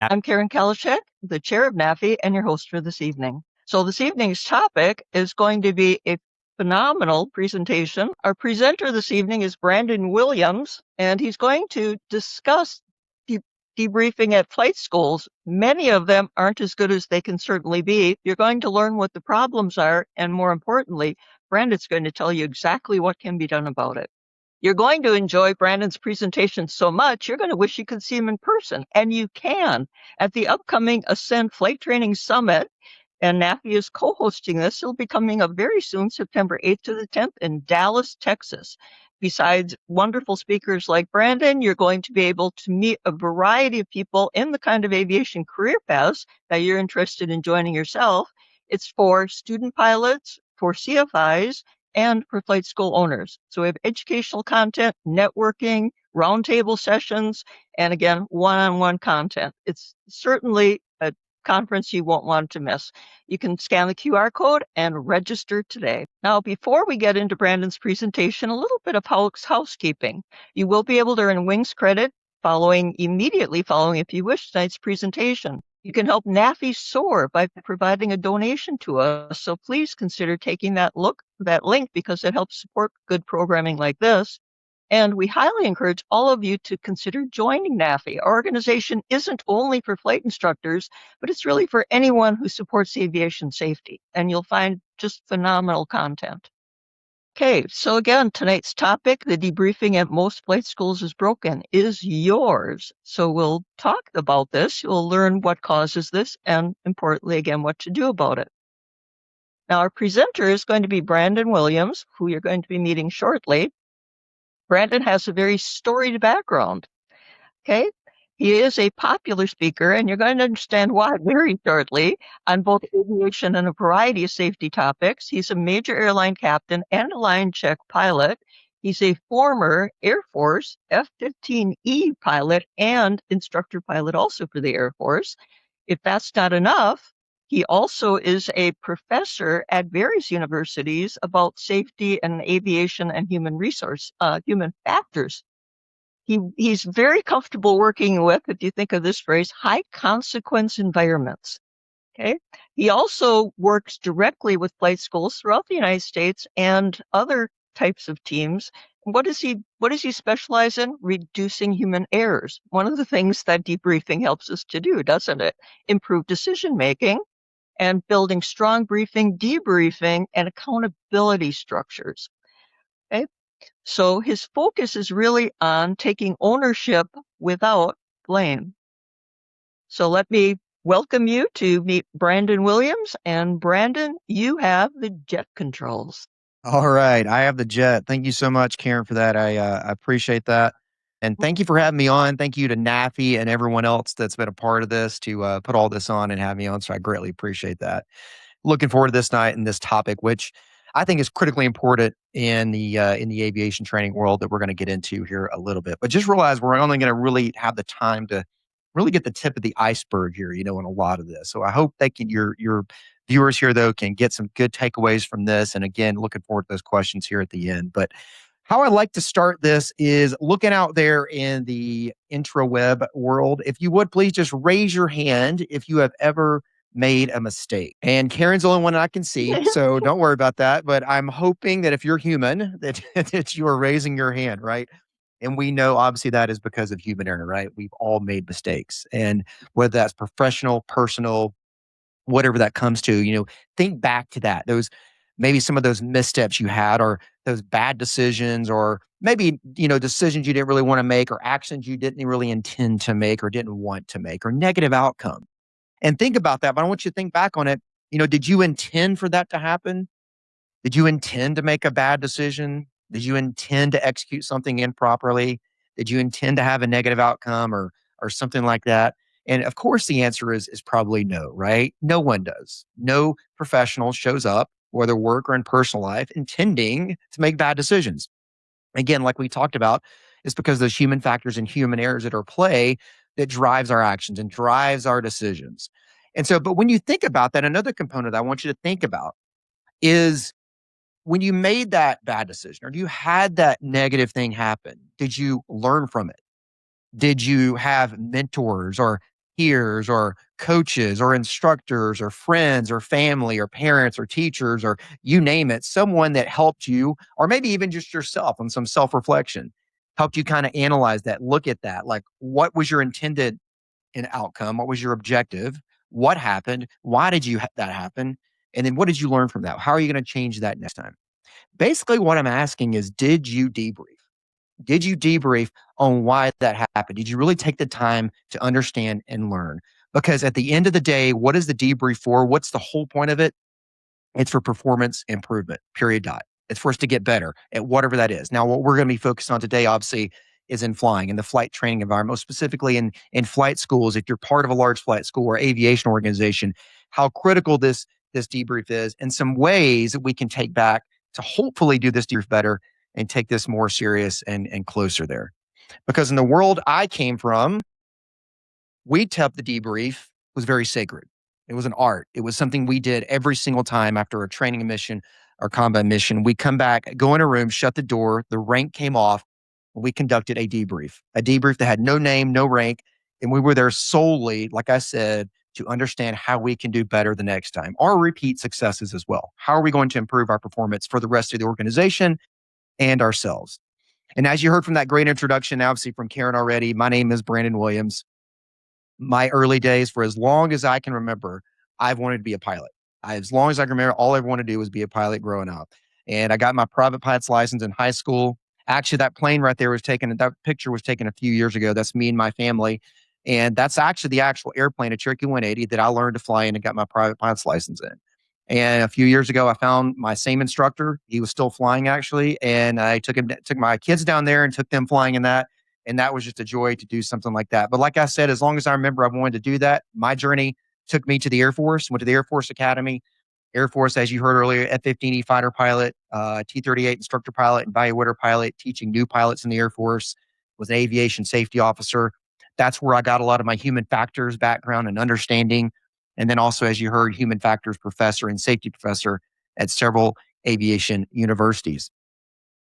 I'm Karen Kalashek, the chair of NAFI and your host for this evening. So this evening's topic is going to be a phenomenal presentation. Our presenter this evening is Brandon Williams, and he's going to discuss debriefing at flight schools. Many of them aren't as good as they can certainly be. You're going to learn what the problems are, and more importantly, Brandon's going to tell you exactly what can be done about it. You're going to enjoy Brandon's presentation so much, you're going to wish you could see him in person, and you can. At the upcoming Ascend Flight Training Summit, and NAFI is co-hosting this. It'll be coming up very soon, September 8th to the 10th in Dallas, Texas. Besides wonderful speakers like Brandon, you're going to be able to meet a variety of people in the kind of aviation career paths that you're interested in joining yourself. It's for student pilots, for CFIs, and for flight school owners. So we have educational content, networking, roundtable sessions, and again, one-on-one content. It's certainly a conference you won't want to miss. You can scan the QR code and register today. Now, before we get into Brandon's presentation, a little bit of housekeeping. You will be able to earn wings credit immediately following, if you wish, tonight's presentation. You can help NAFI soar by providing a donation to us. So please consider taking that link because it helps support good programming like this. And we highly encourage all of you to consider joining NAFI. Our organization isn't only for flight instructors, but it's really for anyone who supports aviation safety. And you'll find just phenomenal content. Okay, so again, tonight's topic, the debriefing at most flight schools is broken, is yours. So we'll talk about this. You'll learn what causes this and, importantly, again, what to do about it. Now, our presenter is going to be Brandon Williams, who you're going to be meeting shortly. Brandon has a very storied background. Okay, he is a popular speaker, and you're going to understand why very shortly on both aviation and a variety of safety topics. He's a major airline captain and a line check pilot. He's a former Air Force F-15E pilot and instructor pilot also for the Air Force. If that's not enough, he also is a professor at various universities about safety and aviation and human factors. He's very comfortable working with, if you think of this phrase, high consequence environments. Okay. He also works directly with flight schools throughout the United States and other types of teams. What does he specialize in? Reducing human errors. One of the things that debriefing helps us to do, doesn't it? Improve decision making and building strong briefing, debriefing, and accountability structures. Okay. So his focus is really on taking ownership without blame. So let me welcome you to meet Brandon Williams. And Brandon, you have the jet controls. All right. I have the jet. Thank you so much, Karen, for that. I appreciate that. And thank you for having me on. Thank you to NAFI and everyone else that's been a part of this to put all this on and have me on. So I greatly appreciate that. Looking forward to this night and this topic, which I think is critically important in the aviation training world that we're going to get into here a little bit. But just realize we're only going to really have the time to really get the tip of the iceberg here, in a lot of this. So I hope that your viewers here, though, can get some good takeaways from this. And again, looking forward to those questions here at the end. But how I like to start this is looking out there in the intraweb world. If you would, please just raise your hand if you have ever made a mistake. And Karen's the only one I can see, so don't worry about that. But I'm hoping that if you're human, that you are raising your hand, right? And we know obviously that is because of human error, right? We've all made mistakes. And whether that's professional, personal, whatever that comes to, think back to that. Maybe some of those missteps you had, or those bad decisions, or maybe, decisions you didn't really want to make, or actions you didn't really intend to make or didn't want to make, or negative outcome. And think about that. But I want you to think back on it. Did you intend for that to happen? Did you intend to make a bad decision? Did you intend to execute something improperly? Did you intend to have a negative outcome or something like that? And of course, the answer is probably no, right? No one does. No professional shows up, whether work or in personal life, intending to make bad decisions. Again, like we talked about, it's because those human factors and human errors that are at play that drives our actions and drives our decisions. And so, but when you think about that, another component I want you to think about is when you made that bad decision or you had that negative thing happen, did you learn from it? Did you have mentors or peers or coaches or instructors or friends or family or parents or teachers or you name it, someone that helped you, or maybe even just yourself on some self-reflection, helped you kind of analyze that, look at that, like what was your intended outcome? What was your objective? What happened? Why did that happen? And then what did you learn from that? How are you going to change that next time? Basically, what I'm asking is, did you debrief? Did you debrief on why that happened? Did you really take the time to understand and learn? Because at the end of the day, what is the debrief for? What's the whole point of it? It's for performance improvement, period. Dot. It's for us to get better at whatever that is. Now, what we're going to be focused on today, obviously, is in flying, in the flight training environment, most specifically in flight schools. If you're part of a large flight school or aviation organization, how critical this debrief is, and some ways that we can take back to hopefully do this debrief better and take this more serious and closer there. Because in the world I came from, we kept the debrief was very sacred. It was an art. It was something we did every single time after a training mission or combat mission. We come back, go in a room, shut the door, the rank came off, and we conducted a debrief that had no name, no rank. And we were there solely, like I said, to understand how we can do better the next time, or repeat successes as well. How are we going to improve our performance for the rest of the organization and ourselves? And as you heard from that great introduction, obviously from Karen already, my name is Brandon Williams. My early days, for as long as I can remember, I've wanted to be a pilot. As long as I can remember, all I wanted to do was be a pilot growing up. And I got my private pilot's license in high school. Actually, that plane right there that picture was taken a few years ago. That's me and my family. And that's actually the actual airplane, a Cherokee 180 that I learned to fly in and got my private pilot's license in. And a few years ago, I found my same instructor. He was still flying actually. And I took my kids down there and took them flying in that. And that was just a joy to do something like that. But like I said, as long as I remember, I wanted to do that. My journey took me to the Air Force, went to the Air Force Academy. Air Force, as you heard earlier, F-15E fighter pilot, T-38 instructor pilot, and evaluator pilot, teaching new pilots in the Air Force, was an aviation safety officer. That's where I got a lot of my human factors background and understanding. And then also, as you heard, human factors professor and safety professor at several aviation universities.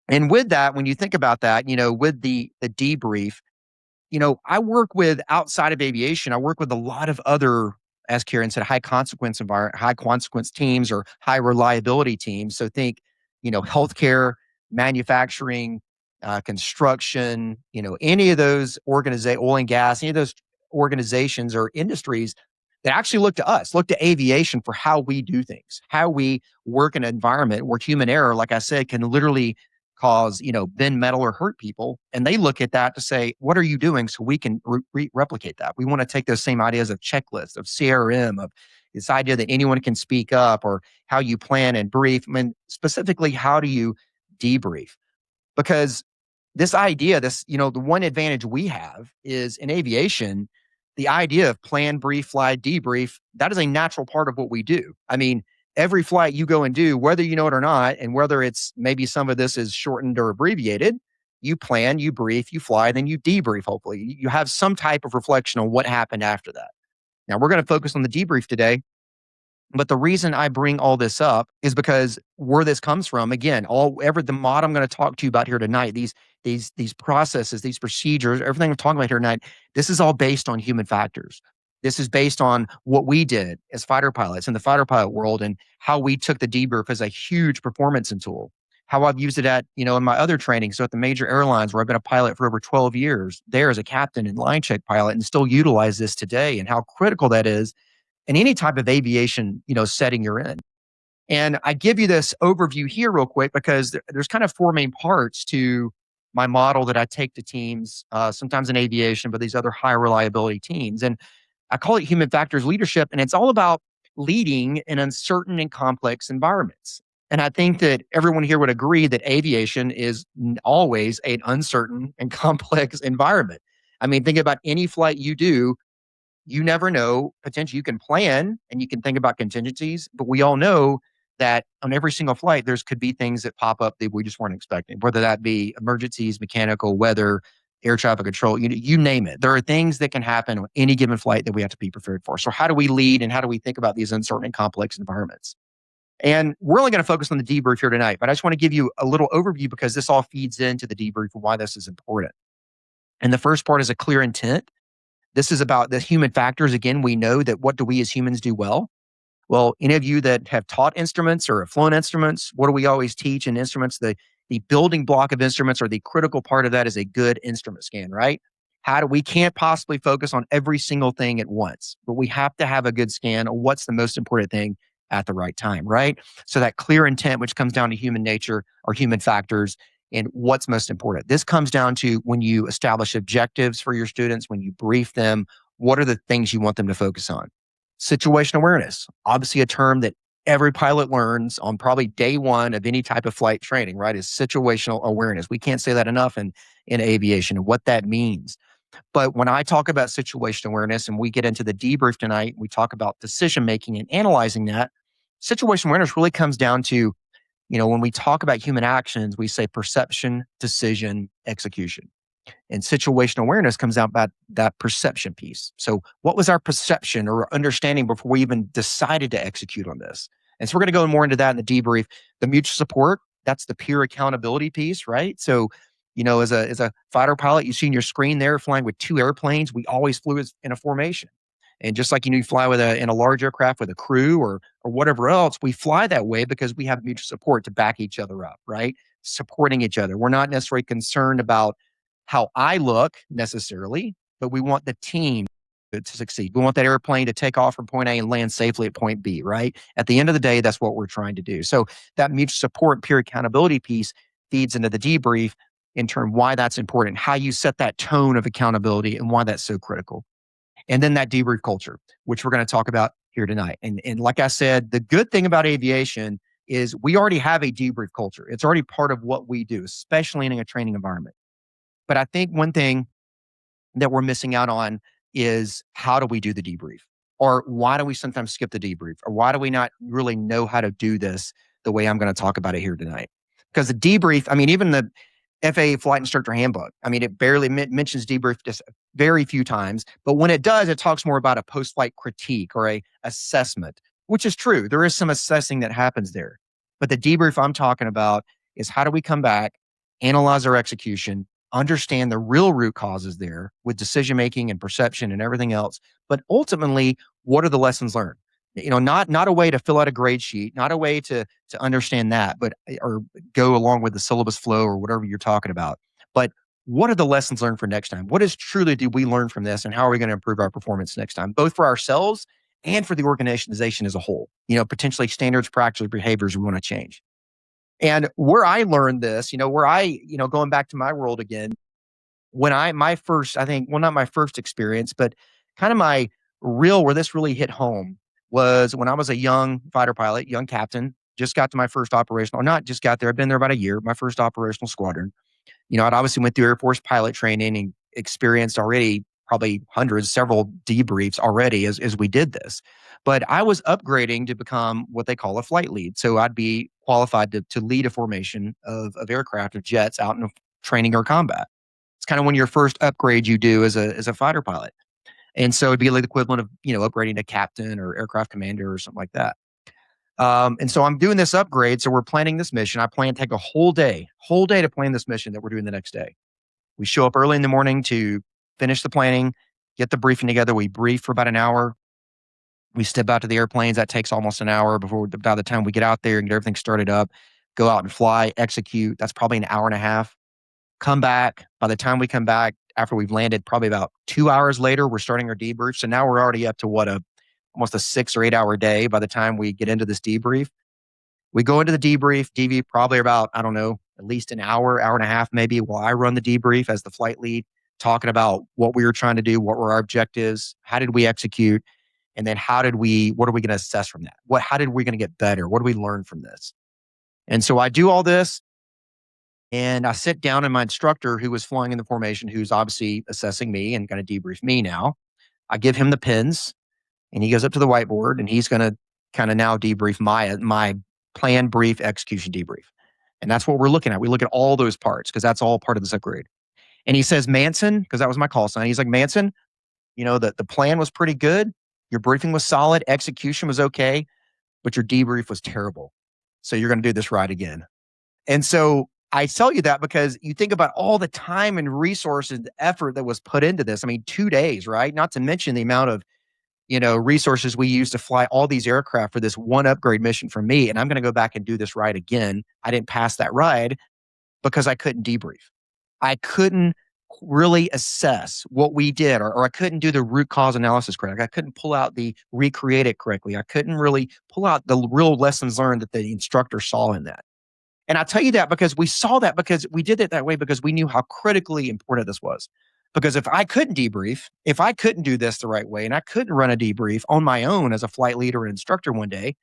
And with that, when you think about that, with the debrief, I work with outside of aviation, I work with a lot of other, as Karen said, high consequence teams or high reliability teams. So think, healthcare, manufacturing, construction, any of those oil and gas, any of those organizations or industries that actually look to aviation for how we do things, how we work in an environment where human error, like I said, can literally cause, bend metal or hurt people. And they look at that to say, what are you doing so we can replicate that? We want to take those same ideas of checklists, of CRM, of this idea that anyone can speak up, or how you plan and brief. I mean, specifically, how do you debrief? Because this idea, the one advantage we have is in aviation, the idea of plan, brief, fly, debrief, that is a natural part of what we do. I mean, every flight you go and do, whether you know it or not, and whether it's maybe some of this is shortened or abbreviated, you plan, you brief, you fly, then you debrief, hopefully. You have some type of reflection on what happened after that. Now, we're going to focus on the debrief today. But the reason I bring all this up is because where this comes from, again, the model I'm going to talk to you about here tonight, these processes, these procedures, everything I'm talking about here tonight, this is all based on human factors. This is based on what we did as fighter pilots in the fighter pilot world, and how we took the debrief as a huge performance tool. How I've used it in my other training. So at the major airlines where I've been a pilot for over 12 years, there as a captain and line check pilot, and still utilize this today, and how critical that is in any type of aviation, setting you're in. And I give you this overview here real quick because there's kind of four main parts to my model that I take to teams, sometimes in aviation, but these other high reliability teams. And I call it human factors leadership. And it's all about leading in uncertain and complex environments. And I think that everyone here would agree that aviation is always an uncertain and complex environment. I mean, think about any flight you do. You never know, potentially you can plan and you can think about contingencies, but we all know that on every single flight, could be things that pop up that we just weren't expecting, whether that be emergencies, mechanical, weather, air traffic control, you name it. There are things that can happen on any given flight that we have to be prepared for. So how do we lead and how do we think about these uncertain and complex environments? And we're only going to focus on the debrief here tonight, but I just want to give you a little overview because this all feeds into the debrief and why this is important. And the first part is a clear intent. This is about the human factors. Again, we know that what do we as humans do well? Well, any of you that have taught instruments or have flown instruments, what do we always teach in instruments? The building block of instruments, or the critical part of that, is a good instrument scan, right? We can't possibly focus on every single thing at once, but we have to have a good scan of what's the most important thing at the right time, right? So that clear intent, which comes down to human nature or human factors, and what's most important. This comes down to when you establish objectives for your students, when you brief them, what are the things you want them to focus on? Situational awareness, obviously a term that every pilot learns on probably day one of any type of flight training, right? Is situational awareness. We can't say that enough in aviation and what that means. But when I talk about situational awareness and we get into the debrief tonight, we talk about decision making and analyzing that. Situational awareness really comes down to, when we talk about human actions, we say perception, decision, execution. And situational awareness comes out about that perception piece. So, what was our perception or understanding before we even decided to execute on this? And so, we're going to go more into that in the debrief. The mutual support, that's the peer accountability piece, right? So, as a fighter pilot, you see in your screen there, flying with two airplanes, we always flew in a formation. And just like you fly in a large aircraft with a crew or whatever else, we fly that way because we have mutual support to back each other up, right? Supporting each other. We're not necessarily concerned about how I look necessarily, but we want the team to succeed. We want that airplane to take off from point A and land safely at point B, right? At the end of the day, that's what we're trying to do. So that mutual support, peer accountability piece feeds into the debrief in terms why that's important, how you set that tone of accountability and why that's so critical. And then that debrief culture, which we're going to talk about here tonight. And like I said, the good thing about aviation is we already have a debrief culture. It's already part of what we do, especially in a training environment. But I think one thing that we're missing out on is, how do we do the debrief? Or why do we sometimes skip the debrief? Or why do we not really know how to do this the way I'm going to talk about it here tonight? Because the debrief, even the FAA Flight Instructor Handbook, it barely mentions debrief just very few times. But when it does, it talks more about a post-flight critique or a assessment, which is true. There is some assessing that happens there. But the debrief I'm talking about is, how do we come back, analyze our execution, understand the real root causes there with decision making and perception and everything else. But ultimately, what are the lessons learned? Not a way to fill out a grade sheet, not a way to understand that, but or go along with the syllabus flow or whatever you're talking about. But what are the lessons learned for next time? What is truly did we learn from this, and how are we going to improve our performance next time, both for ourselves and for the organization as a whole? Potentially standards, practices, behaviors we want to change. And where I learned this, going back to my world again, not my first experience, but kind of where this really hit home was when I was a young fighter pilot, young captain, just got to my first operational, or not just got there, I've been there about a year, my first operational squadron. I'd obviously went through Air Force pilot training and experienced already probably several debriefs already as we did this. But I was upgrading to become what they call a flight lead. So I'd be qualified to lead a formation of aircraft, of jets out in training or combat. It's kind of one of your first upgrades you do as a fighter pilot. And so it'd be like the equivalent of, upgrading to captain or aircraft commander or something like that. And so I'm doing this upgrade. So we're planning this mission. I plan to take a whole day to plan this mission that we're doing the next day. We show up early in the morning to finish the planning, get the briefing together. We brief for about an hour. We step out to the airplanes. That takes almost an hour by the time we get out there and get everything started up, go out and fly, execute. That's probably an hour and a half. Come back. By the time we come back, after we've landed, probably about 2 hours later, we're starting our debrief. So now we're already up to almost a 6 or 8 hour day by the time we get into this debrief. We go into the debrief probably about, I don't know, at least an hour and a half maybe, while I run the debrief as the flight lead, talking about what we were trying to do, what were our objectives, how did we execute, and then what are we going to assess from that? How did we going to get better? What do we learn from this? And so I do all this, and I sit down, and my instructor, who was flying in the formation, who's obviously assessing me and going to debrief me now, I give him the pins, and he goes up to the whiteboard, and he's going to kind of now debrief my plan, brief, execution, debrief. And that's what we're looking at. We look at all those parts because that's all part of this upgrade. And he says, Manson, because that was my call sign. He's like, Manson, the plan was pretty good. Your briefing was solid. Execution was okay, but your debrief was terrible. So you're going to do this right again. And so I tell you that because you think about all the time and resources, the effort that was put into this. I mean, 2 days, right? Not to mention the amount of, resources we used to fly all these aircraft for this one upgrade mission for me. And I'm going to go back and do this ride again. I didn't pass that ride because I couldn't debrief. I couldn't really assess what we did, or I couldn't do the root cause analysis correctly. I couldn't pull out recreate it correctly. I couldn't really pull out the real lessons learned that the instructor saw in that. And I tell you that because we saw that, because we did it that way, because we knew how critically important this was. Because if I couldn't debrief, if I couldn't do this the right way, and I couldn't run a debrief on my own as a flight leader and instructor one day,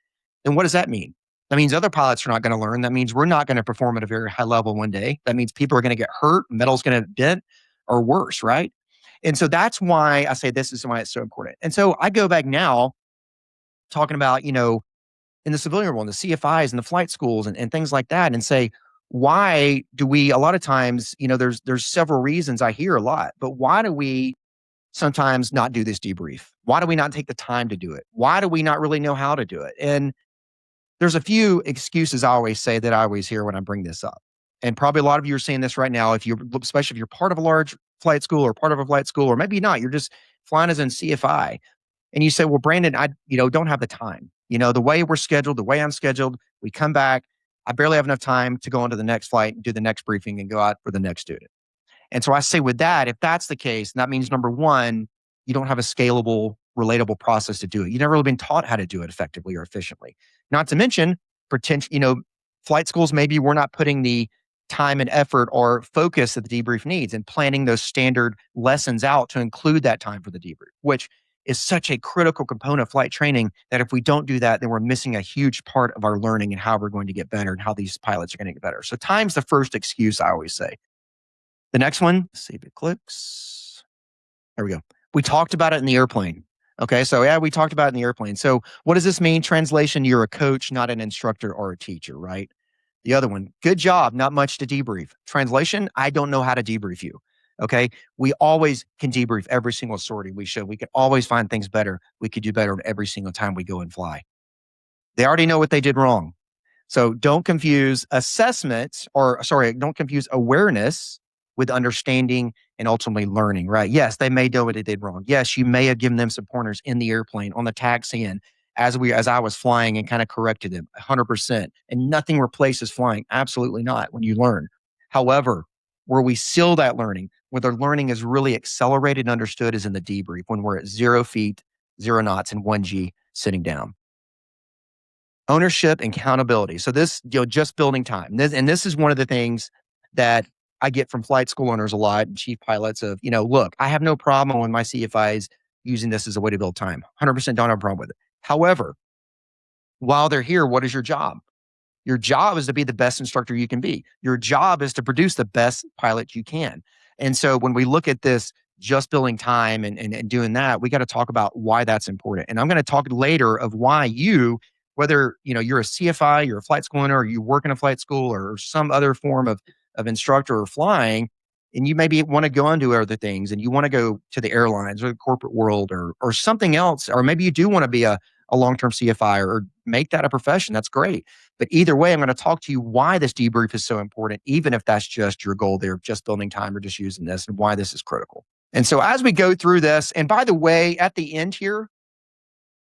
then what does that mean? That means other pilots are not going to learn. That means we're not going to perform at a very high level one day. That means people are going to get hurt, metal's going to bend, or worse, right? And so that's why I say this is why it's so important. And so I go back now talking about, in the civilian world, the CFIs and the flight schools and things like that, and say, why do we, a lot of times, there's several reasons I hear a lot, but why do we sometimes not do this debrief? Why do we not take the time to do it? Why do we not really know how to do it? And there's a few excuses I always say that I always hear when I bring this up. And probably a lot of you are saying this right now, especially if you're part of a large flight school or part of a flight school, or maybe not, you're just flying as in CFI. And you say, well, Brandon, I don't have the time. The way we're scheduled, the way I'm scheduled, we come back, I barely have enough time to go on to the next flight and do the next briefing and go out for the next student. And so I say with that, if that's the case, that means number one, you don't have a scalable, relatable process to do it. You've never really been taught how to do it effectively or efficiently. Not to mention, flight schools, maybe we're not putting the time and effort or focus that the debrief needs and planning those standard lessons out to include that time for the debrief, which is such a critical component of flight training that if we don't do that, then we're missing a huge part of our learning and how we're going to get better and how these pilots are going to get better. So time's the first excuse I always say. The next one, see if it clicks. There we go. We talked about it in the airplane. Okay, so yeah, we talked about it in the airplane. So what does this mean? Translation, you're a coach, not an instructor or a teacher, right? The other one, good job, not much to debrief. Translation, I don't know how to debrief you. Okay, we always can debrief every single sortie we show. We can always find things better. We could do better every single time we go and fly. They already know what they did wrong. So don't confuse don't confuse awareness with understanding and ultimately learning, right? Yes, they may know what they did wrong. Yes, you may have given them some pointers in the airplane, on the taxi in, as I was flying, and kind of corrected them 100%. And nothing replaces flying. Absolutely not when you learn. However, where we seal that learning, where the learning is really accelerated and understood, is in the debrief when we're at 0 feet, 0 knots, and 1G sitting down. Ownership and accountability. So this, just building time. This is one of the things that I get from flight school owners a lot, and chief pilots of, look, I have no problem with my CFIs using this as a way to build time. 100% don't have a problem with it. However, while they're here, what is your job? Your job is to be the best instructor you can be. Your job is to produce the best pilot you can. And so when we look at this, just building time and doing that, we got to talk about why that's important. And I'm going to talk later of why whether you're a CFI, you're a flight school owner, or you work in a flight school or some other form of instructor or flying, and you maybe want to go into other things and you want to go to the airlines or the corporate world or something else, or maybe you do want to be a long-term CFI or make that a profession. That's great. But either way, I'm going to talk to you why this debrief is so important, even if that's just your goal there, just building time or just using this, and why this is critical. And so as we go through this, and by the way, at the end here,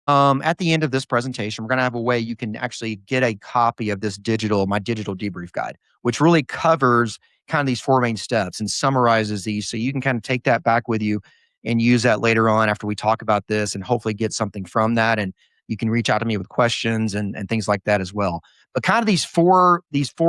at the end of this presentation, we're going to have a way you can actually get a copy of my digital debrief guide, which really covers kind of these 4 main steps and summarizes these. So you can kind of take that back with you and use that later on after we talk about this, and hopefully get something from that. And you can reach out to me with questions and things like that as well. But kind of these four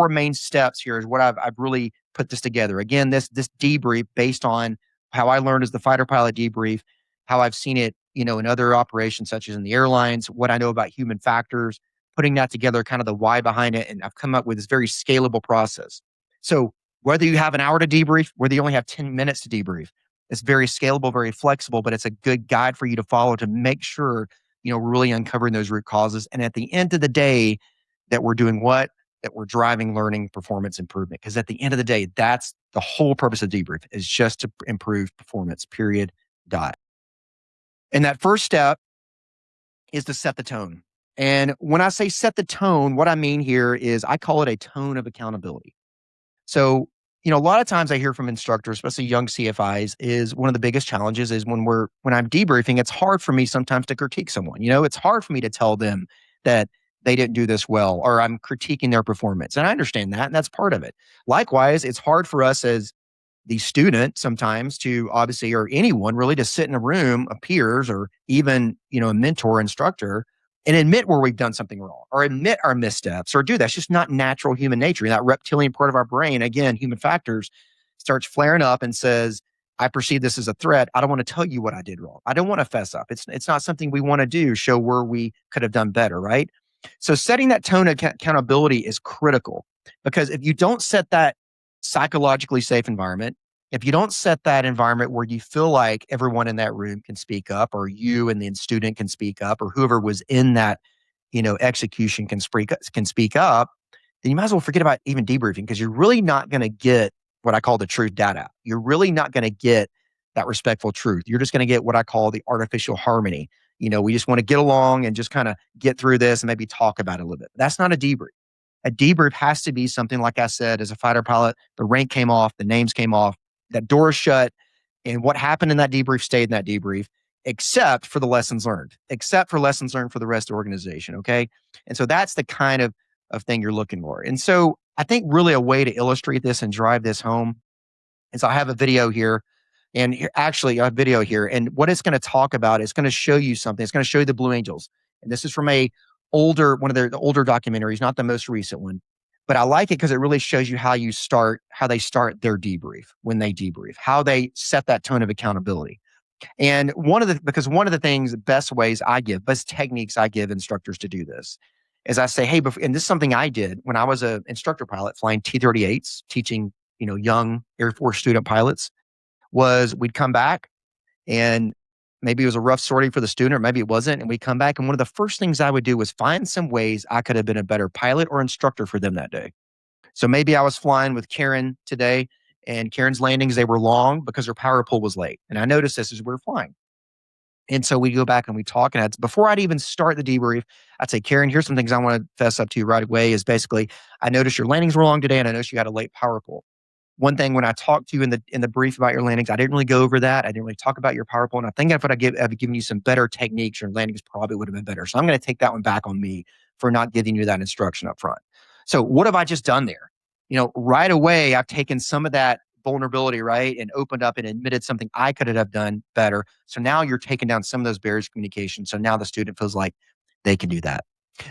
main steps here is what I've really put this together. Again, this debrief based on how I learned as the fighter pilot debrief, how I've seen it, in other operations such as in the airlines, what I know about human factors, putting that together, kind of the why behind it. And I've come up with this very scalable process. So whether you have an hour to debrief, whether you only have 10 minutes to debrief, it's very scalable, very flexible, but it's a good guide for you to follow to make sure, we're really uncovering those root causes. And at the end of the day, that we're doing what? That we're driving learning, performance improvement. Because at the end of the day, that's the whole purpose of debrief, is just to improve performance, period, dot. And that first step is to set the tone. And when I say set the tone, what I mean here is I call it a tone of accountability. So, a lot of times I hear from instructors, especially young CFIs, is one of the biggest challenges is when I'm debriefing, it's hard for me sometimes to critique someone. It's hard for me to tell them that they didn't do this well, or I'm critiquing their performance. And I understand that, and that's part of it. Likewise, it's hard for us as the student sometimes to obviously, or anyone really, to sit in a room of peers or even, a mentor instructor and admit where we've done something wrong or admit our missteps or do that. It's just not natural human nature. That reptilian part of our brain, again, human factors, starts flaring up and says, I perceive this as a threat. I don't want to tell you what I did wrong. I don't want to fess up. It's not something we want to do, show where we could have done better, right? So setting that tone of accountability is critical, because if you don't set that psychologically safe environment, if you don't set that environment where you feel like everyone in that room can speak up, or you and the student can speak up, or whoever was in that, execution can speak up, then you might as well forget about even debriefing, because you're really not going to get what I call the truth data. You're really not going to get that respectful truth. You're just going to get what I call the artificial harmony. We just want to get along and just kind of get through this and maybe talk about it a little bit. That's not a debrief. A debrief has to be something, like I said, as a fighter pilot, the rank came off, the names came off, that door is shut, and what happened in that debrief stayed in that debrief, except for the lessons learned, for the rest of the organization. Okay. And so that's the kind of thing you're looking for. And so I think really a way to illustrate this and drive this home is I have a video here. And actually, a video here. And what it's going to talk about is going to show you something. It's going to show you the Blue Angels. And this is from one of the older documentaries, not the most recent one. But I like it because it really shows you how they start their debrief, when they debrief, how they set that tone of accountability. And one of the things, best techniques I give instructors to do this is I say, hey, and this is something I did when I was an instructor pilot flying T-38s, teaching, young Air Force student pilots, was we'd come back and maybe it was a rough sortie for the student, or maybe it wasn't. And we'd come back, and one of the first things I would do was find some ways I could have been a better pilot or instructor for them that day. So maybe I was flying with Karen today, and Karen's landings, they were long because her power pull was late. And I noticed this as we were flying. And so we go back and we talk, and before I'd even start the debrief, I'd say, Karen, here's some things I want to fess up to you right away. Is basically, I noticed your landings were long today, and I noticed you had a late power pull. One thing, when I talked to you in the brief about your landings, I didn't really go over that. I didn't really talk about your power pull. And I think if I'd given you some better techniques, your landings probably would have been better. So I'm going to take that one back on me for not giving you that instruction up front. So what have I just done there? Right away, I've taken some of that vulnerability, right, and opened up and admitted something I could have done better. So now you're taking down some of those barriers of communication. So now the student feels like they can do that.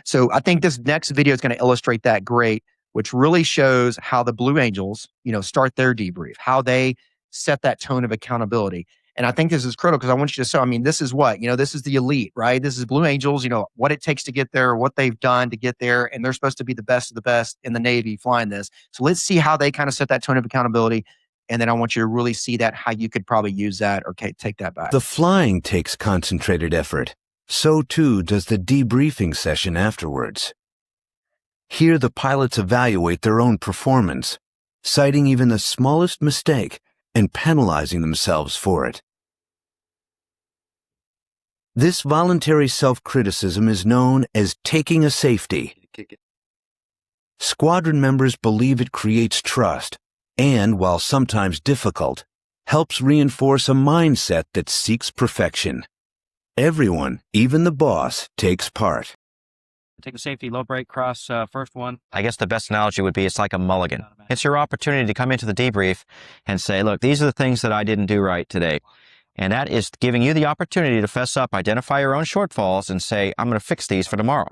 So I think this next video is going to illustrate that great, which really shows how the Blue Angels, start their debrief, how they set that tone of accountability. And I think this is critical, because I want you to show, this is this is the elite, right? This is Blue Angels, what it takes to get there, what they've done to get there. And they're supposed to be the best of the best in the Navy flying this. So let's see how they kind of set that tone of accountability. And then I want you to really see that, how you could probably use that or take that back. The flying takes concentrated effort. So too does the debriefing session afterwards. Here, the pilots evaluate their own performance, citing even the smallest mistake and penalizing themselves for it. This voluntary self-criticism is known as taking a safety. Squadron members believe it creates trust and, while sometimes difficult, helps reinforce a mindset that seeks perfection. Everyone, even the boss, takes part. Take a safety, low brake, cross, first one. I guess the best analogy would be it's like a mulligan. It's your opportunity to come into the debrief and say, look, these are the things that I didn't do right today. And that is giving you the opportunity to fess up, identify your own shortfalls, and say, I'm going to fix these for tomorrow.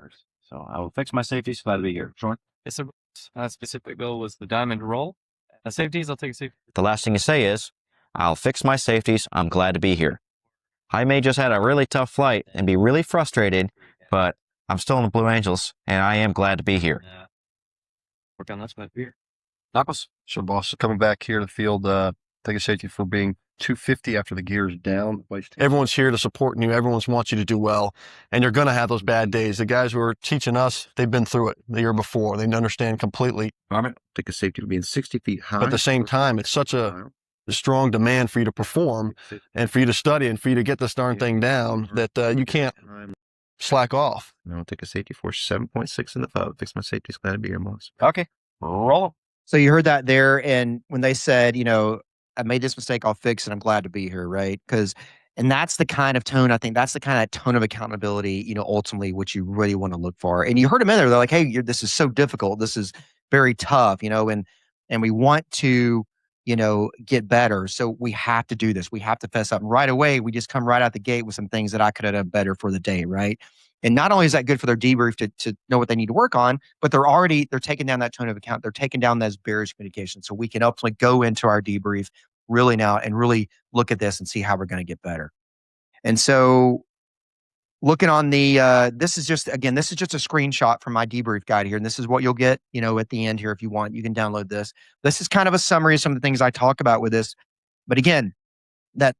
So I will fix my safeties, glad to be here. Sure. It's a specific goal was the diamond roll. Safeties, I'll take a safety. The last thing you say is, I'll fix my safeties, I'm glad to be here. I may just had a really tough flight and be really frustrated, but I'm still in the Blue Angels, and I am glad to be here. Work on that spot here. Knuckles. So, boss, coming back here to the field, take a safety for being 250 after the gear is down. Everyone's here to support you. Everyone wants you to do well. And you're going to have those bad days. The guys who are teaching us, they've been through it the year before. They understand completely. Take a safety for being 60 feet high. But at the same time, it's such a strong demand for you to perform and for you to study and for you to get this darn thing down that you can't slack off. No, take a safety for 7.6 in the FUB. Fix my safeties. Glad to be here, boss. Okay. Roll. So you heard that there. And when they said, I made this mistake, I'll fix it. I'm glad to be here. Right. And that's the kind of tone, I think that's the kind of tone of accountability, ultimately what you really want to look for. And you heard them in there. They're like, hey, this is so difficult. This is very tough, and we want to, get better. So we have to do this. We have to fess up. And right away, we just come right out the gate with some things that I could have done better for the day. Right. And not only is that good for their debrief to know what they need to work on, but they're taking down that tone of account. They're taking down those barriers to communication. So we can ultimately go into our debrief really now and really look at this and see how we're going to get better. And so looking on this is just a screenshot from my debrief guide here. And this is what you'll get, at the end here. If you want, you can download this. This is kind of a summary of some of the things I talk about with this. But again, that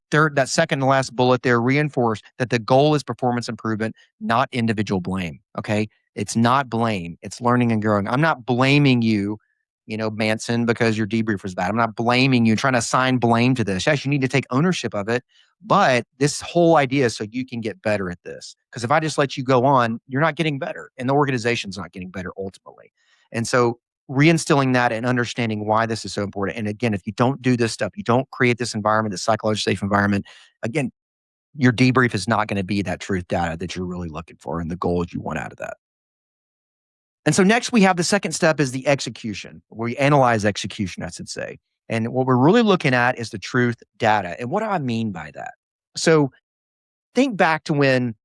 second to last bullet there reinforce that the goal is performance improvement, not individual blame. Okay. It's not blame. It's learning and growing. I'm not blaming you, Manson, because your debrief was bad. I'm not blaming you, trying to assign blame to this. Yes, you need to take ownership of it. But this whole idea is so you can get better at this. Because if I just let you go on, you're not getting better. And the organization's not getting better ultimately. And so reinstilling that and understanding why this is so important. And again, if you don't do this stuff, you don't create this environment, this psychologically safe environment, again, your debrief is not going to be that truth data that you're really looking for and the goals you want out of that. And so next we have the second step is the execution, where we analyze execution, I should say. And what we're really looking at is the truth data. And what do I mean by that? So think back to when,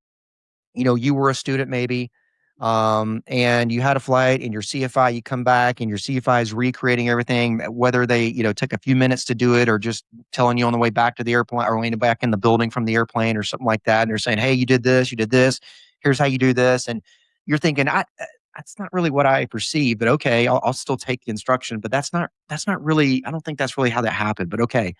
you were a student maybe, and you had a flight and your CFI, you come back and your CFI is recreating everything, whether they, took a few minutes to do it or just telling you on the way back to the airplane or laying back in the building from the airplane or something like that. And they're saying, hey, you did this, here's how you do this. And you're thinking, that's not really what I perceive, but okay, I'll still take the instruction, but that's not really, I don't think that's really how that happened, but okay.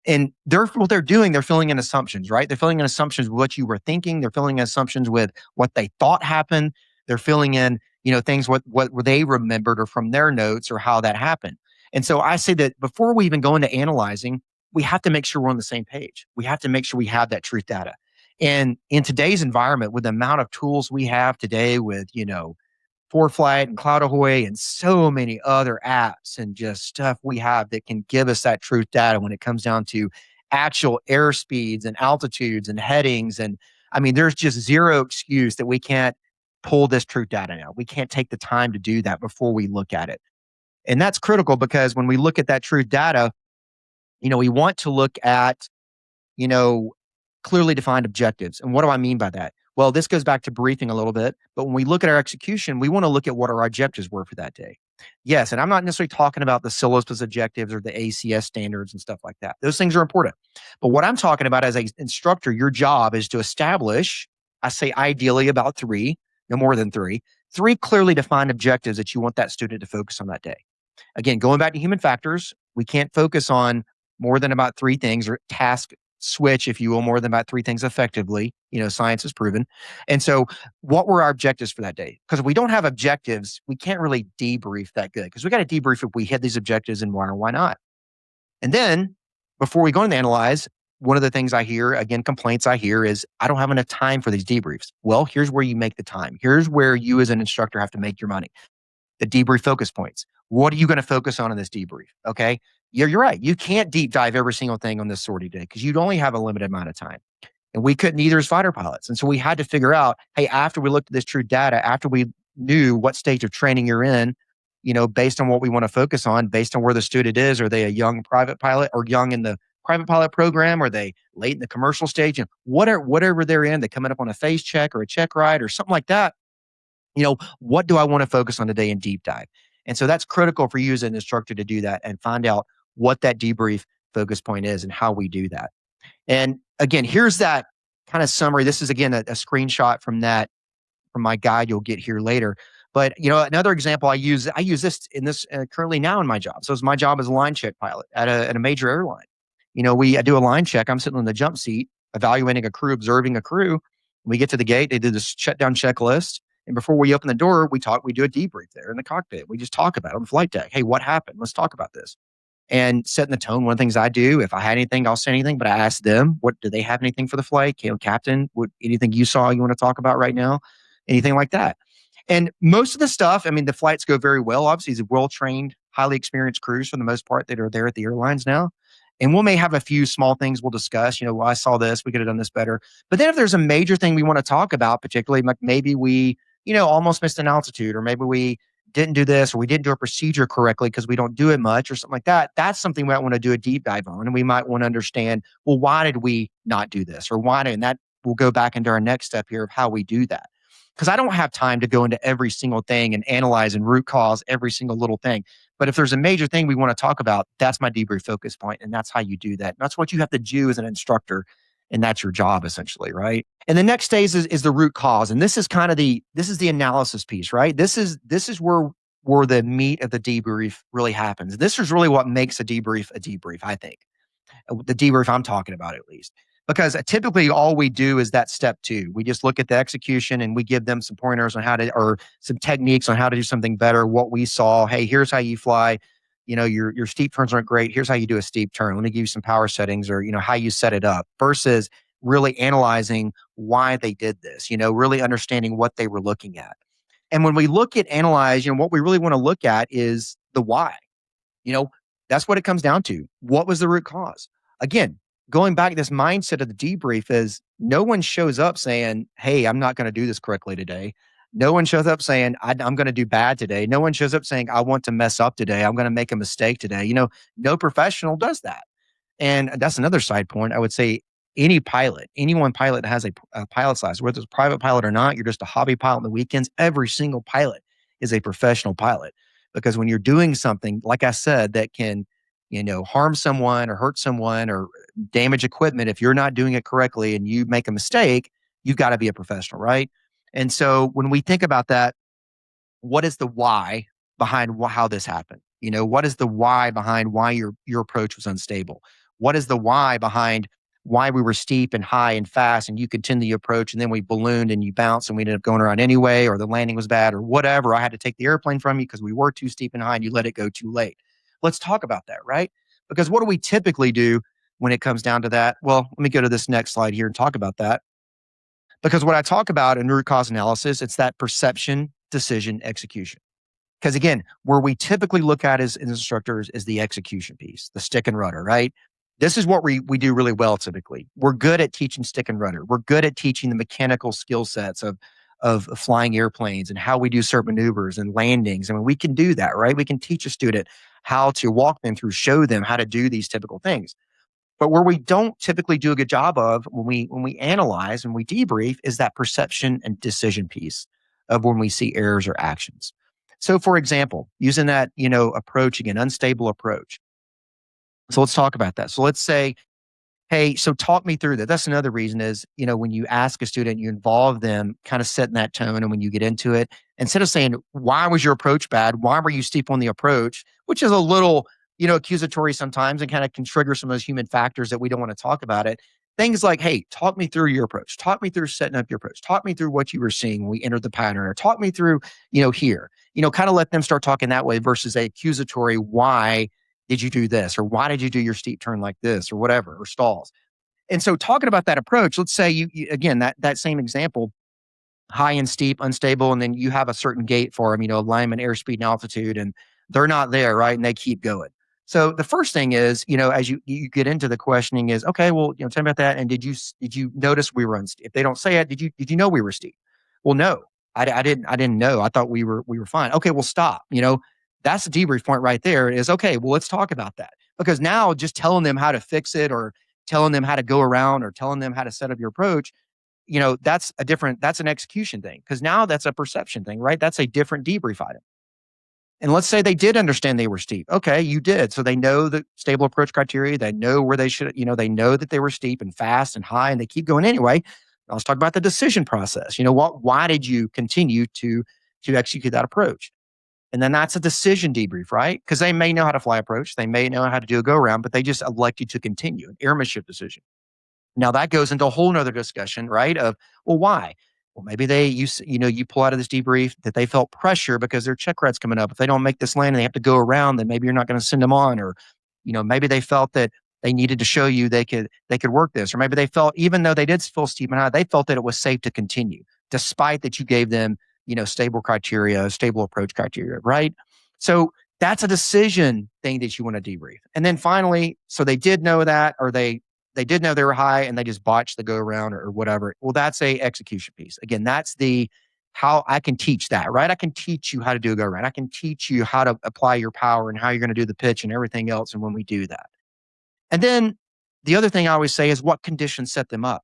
And what they're doing, they're filling in assumptions, right? They're filling in assumptions with what you were thinking. They're filling in assumptions with what they thought happened. They're filling in, things what they remembered or from their notes or how that happened. And so I say that before we even go into analyzing, we have to make sure we're on the same page. We have to make sure we have that truth data. And in today's environment, with the amount of tools we have today with, ForeFlight and Cloud Ahoy and so many other apps and just stuff we have that can give us that truth data when it comes down to actual air speeds and altitudes and headings. And I mean, there's just zero excuse that we can't pull this truth data now. We can't take the time to do that before we look at it. And that's critical because when we look at that truth data, we want to look at, clearly defined objectives. And what do I mean by that? Well, this goes back to briefing a little bit, but when we look at our execution, we want to look at what our objectives were for that day. Yes, and I'm not necessarily talking about the syllabus objectives or the ACS standards and stuff like that. Those things are important. But what I'm talking about as an instructor, your job is to establish, I say ideally about 3, no more than 3 clearly defined objectives that you want that student to focus on that day. Again, going back to human factors, we can't focus on more than about 3 things or task switch, if you will, more than about 3 things effectively. Science has proven. And so what were our objectives for that day? Because if we don't have objectives, we can't really debrief that good because we got to debrief if we hit these objectives and why or why not. And then before we go and analyze, one of the things I hear, again, complaints I hear is, I don't have enough time for these debriefs. Well, here's where you make the time. Here's where you as an instructor have to make your money. The debrief focus points. What are you going to focus on in this debrief? Okay. You're right. You can't deep dive every single thing on this sortie day because you'd only have a limited amount of time. And we couldn't either as fighter pilots. And so we had to figure out, hey, after we looked at this true data, after we knew what stage of training you're in, based on what we want to focus on, based on where the student is, are they a young private pilot or young in the private pilot program? Are they late in the commercial stage? And whatever they're in, they're coming up on a phase check or a check ride or something like that. What do I want to focus on today in deep dive? And so that's critical for you as an instructor to do that and find out what that debrief focus point is and how we do that. And again, here's that kind of summary. This is, again, a screenshot from my guide you'll get here later. But, another example I use this in this currently now in my job. So it's my job as a line check pilot at a major airline. I do a line check. I'm sitting in the jump seat, evaluating a crew, observing a crew. We get to the gate. They do this shutdown checklist. And before we open the door, we do a debrief there in the cockpit. We just talk about it on the flight deck. Hey, what happened? Let's talk about this. And setting the tone. One of the things I do, if I had anything, I'll say anything, but I ask them, what do they have anything for the flight? Captain, anything you saw you want to talk about right now? Anything like that. And most of the stuff, the flights go very well. Obviously, he's a well-trained highly experienced crews for the most part that are there at the airlines now. And we may have a few small things we'll discuss. Well, I saw this, we could have done this better. But then if there's a major thing we want to talk about, particularly like maybe we, almost missed an altitude, or maybe we didn't do this, or we didn't do a procedure correctly because we don't do it much or something like that. That's something we might want to do a deep dive on. And we might want to understand, well, why did we not do this? Or why did, and that will go back into our next step here of how we do that. Because I don't have time to go into every single thing and analyze and root cause every single little thing. But if there's a major thing we want to talk about, that's my debrief focus point, and that's how you do that. And that's what you have to do as an instructor, and that's your job essentially, right? And the next phase is the root cause, and this is kind of the analysis piece, right? This is where the meat of the debrief really happens. This is really what makes a debrief, I think. The debrief I'm talking about, at least. Because typically all we do is that step 2. We just look at the execution and we give them some pointers on how to, or some techniques on how to do something better, what we saw. Hey, here's how you fly. Your steep turns aren't great. Here's how you do a steep turn. Let me give you some power settings, or, how you set it up, versus really analyzing why they did this, really understanding what they were looking at. And when we look at analyze, what we really want to look at is the why. That's what it comes down to. What was the root cause? Again, going back to this mindset of the debrief is no one shows up saying, hey, I'm not going to do this correctly today. No one shows up saying, I'm going to do bad today. No one shows up saying, I want to mess up today. I'm going to make a mistake today. No professional does that. And that's another side point. I would say any one pilot that has a pilot's license, whether it's a private pilot or not, you're just a hobby pilot on the weekends. Every single pilot is a professional pilot. Because when you're doing something, like I said, that can, harm someone or hurt someone or damage equipment, if you're not doing it correctly and you make a mistake, you've got to be a professional, right? And so when we think about that, what is the why behind how this happened? What is the why behind why your approach was unstable? What is the why behind why we were steep and high and fast and you continued the approach and then we ballooned and you bounced and we ended up going around anyway, or the landing was bad or whatever. I had to take the airplane from you because we were too steep and high and you let it go too late. Let's talk about that, right? Because what do we typically do when it comes down to that? Well, let me go to this next slide here and talk about that. Because what I talk about in root cause analysis, it's that perception, decision, execution. Because again, where we typically look at as instructors is the execution piece, the stick and rudder, right? This is what we do really well typically. We're good at teaching stick and rudder. We're good at teaching the mechanical skill sets of flying airplanes and how we do certain maneuvers and landings. I mean, we can do that, right? We can teach a student how to walk them through, show them how to do these typical things. But where we don't typically do a good job of when we analyze and we debrief is that perception and decision piece of when we see errors or actions. So for example, using that, approach again, unstable approach. So let's talk about that. So let's say, hey, so talk me through that. That's another reason is, when you ask a student, you involve them kind of setting that tone. And when you get into it, instead of saying, why was your approach bad? Why were you steep on the approach? Which is a little, accusatory sometimes and kind of can trigger some of those human factors that we don't want to talk about it. Things like, hey, talk me through your approach. Talk me through setting up your approach. Talk me through what you were seeing when we entered the pattern, or talk me through, here, kind of let them start talking that way versus a accusatory, why did you do this? Or why did you do your steep turn like this or whatever, or stalls? And so talking about that approach, let's say you again, that same example, high and steep, unstable, and then you have a certain gate for them, alignment, airspeed, and altitude, and they're not there, right? And they keep going. So the first thing is, as you get into the questioning is, okay, well, tell me about that. And did you notice we were unsteep? If they don't say it, did you know we were steep? Well, no, I didn't know. I thought we were fine. Okay, well, stop. That's the debrief point right there is, okay, well, let's talk about that. Because now just telling them how to fix it or telling them how to go around or telling them how to set up your approach, that's an execution thing. Because now that's a perception thing, right? That's a different debrief item. And let's say they did understand they were steep. Okay, you did. So they know the stable approach criteria. They know where they should, they know that they were steep and fast and high and they keep going anyway. Now let's talk about the decision process. Why did you continue to execute that approach? And then that's a decision debrief, right? Because they may know how to fly approach. They may know how to do a go around, but they just elected to continue, an airmanship decision. Now that goes into a whole nother discussion, right? Of, well, why? Well, maybe you pull out of this debrief that they felt pressure because their checkride's coming up. If they don't make this land and they have to go around, then maybe you're not going to send them on. Or, maybe they felt that they needed to show you they could work this. Or maybe they felt, even though they did feel steep and high, they felt that it was safe to continue, despite that you gave them, stable criteria, stable approach criteria, right? So That's a decision thing that you want to debrief. And then finally, so they did know that, or they did know they were high and they just botched the go around or whatever. Well, that's a execution piece. Again, that's the how I can teach that, right? I can teach you how to do a go around. I can teach you how to apply your power and how you're going to do the pitch and everything else. And when we do that. And then the other thing I always say is what conditions set them up.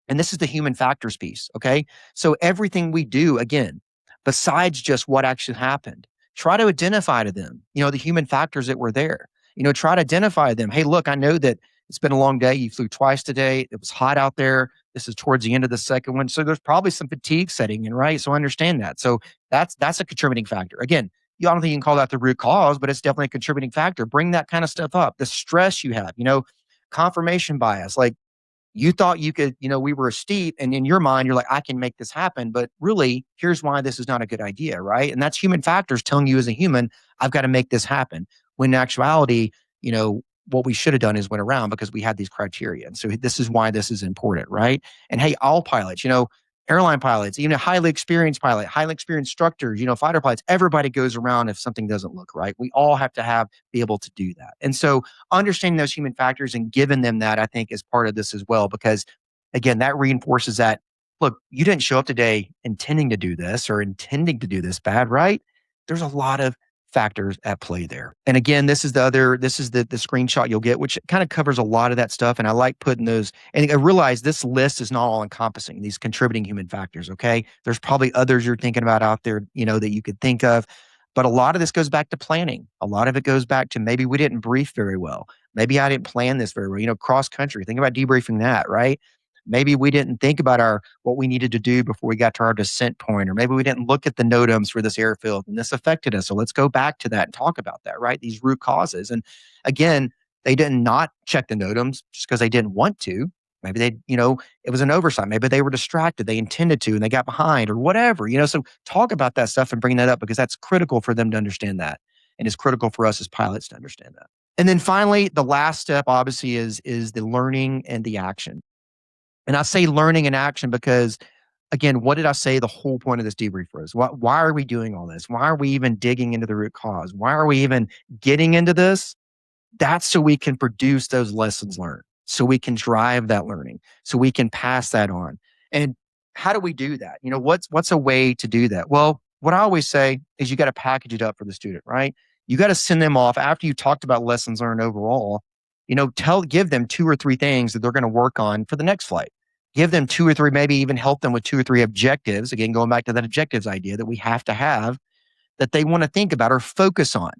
And this is the human factors piece. Okay. So everything we do, again, besides just what actually happened, try to identify to them, the human factors that were there. Try to identify them. Hey, look, I know that it's been a long day. You flew twice today. It was hot out there. This is towards the end of the second one. So there's probably some fatigue setting in, right? So I understand that. So that's a contributing factor. Again, I don't think you can call that the root cause, but it's definitely a contributing factor. Bring that kind of stuff up. The stress you have, confirmation bias, like you thought you could, we were steep, and in your mind, you're like, I can make this happen. But really, here's why this is not a good idea, right? And that's human factors telling you as a human, I've got to make this happen. When in actuality, what we should have done is went around because we had these criteria. And so this is why this is important, right? And hey, all pilots, airline pilots, even a highly experienced pilot, highly experienced instructors, fighter pilots, everybody goes around if something doesn't look right. We all have to be able to do that. And so understanding those human factors and giving them that, I think, is part of this as well, because again, that reinforces that, look, you didn't show up today intending to do this or intending to do this bad, right? There's a lot of factors at play there. And again, this is the screenshot you'll get, which kind of covers a lot of that stuff. And I like putting those, and I realize this list is not all encompassing, these contributing human factors. Okay. There's probably others you're thinking about out there, that you could think of. But a lot of this goes back to planning. A lot of it goes back to maybe we didn't brief very well. Maybe I didn't plan this very well. Cross country, think about debriefing that, right? Maybe we didn't think about what we needed to do before we got to our descent point, or maybe we didn't look at the NOTAMs for this airfield and this affected us. So let's go back to that and talk about that, right? These root causes. And again, they did not check the NOTAMs just because they didn't want to. Maybe it was an oversight. Maybe they were distracted. They intended to, and they got behind or whatever, so talk about that stuff and bring that up because that's critical for them to understand that. And it's critical for us as pilots to understand that. And then finally, the last step obviously is the learning and the action. And I say learning and action because, again, what did I say the whole point of this debrief was? Why are we doing all this? Why are we even digging into the root cause? Why are we even getting into this? That's so we can produce those lessons learned, so we can drive that learning, so we can pass that on. And how do we do that? What's a way to do that? Well, what I always say is you got to package it up for the student, right? You got to send them off after you talked about lessons learned overall. Give them 2 or 3 things that they're going to work on for the next flight. Give them 2 or 3, maybe even help them with 2 or 3 objectives. Again, going back to that objectives idea that we have to have that they want to think about or focus on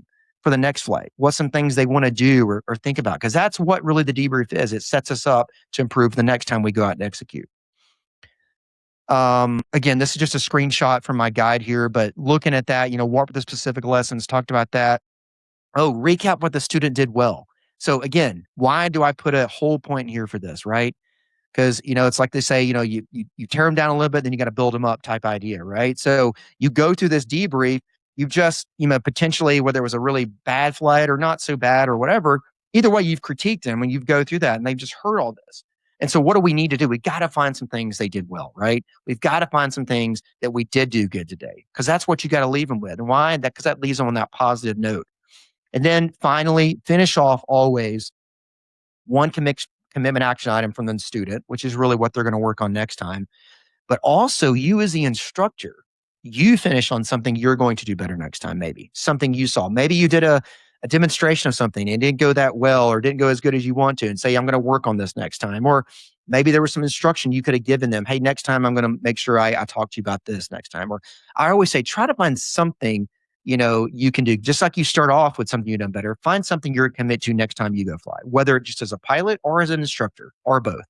for the next flight. What's some things they want to do or think about? Because that's what really the debrief is. It sets us up to improve the next time we go out and execute. Again, this is just a screenshot from my guide here, but looking at that, what were the specific lessons, talked about that. Oh, recap what the student did well. So again, why do I put a whole point here for this, right? Because, it's like they say, you tear them down a little bit, then you got to build them up type idea, right? So you go through this debrief, you've just, potentially, whether it was a really bad flight or not so bad or whatever, either way, you've critiqued them and you go through that and they've just heard all this. And so what do we need to do? We got to find some things they did well, right? We've got to find some things that we did do good today, because that's what you got to leave them with. And why? Because that leaves them on that positive note. And then finally, finish off always one commitment action item from the student, which is really what they're going to work on next time. But also you as the instructor, you finish on something you're going to do better next time, maybe something you saw. Maybe you did a demonstration of something and it didn't go that well or didn't go as good as you want to, and say, I'm going to work on this next time. Or maybe there was some instruction you could have given them. Hey, next time I'm going to make sure I talk to you about this next time. Or I always say, try to find something you can do. Just like you start off with something you've done better, find something you're commit to next time you go fly, whether just as a pilot or as an instructor or both.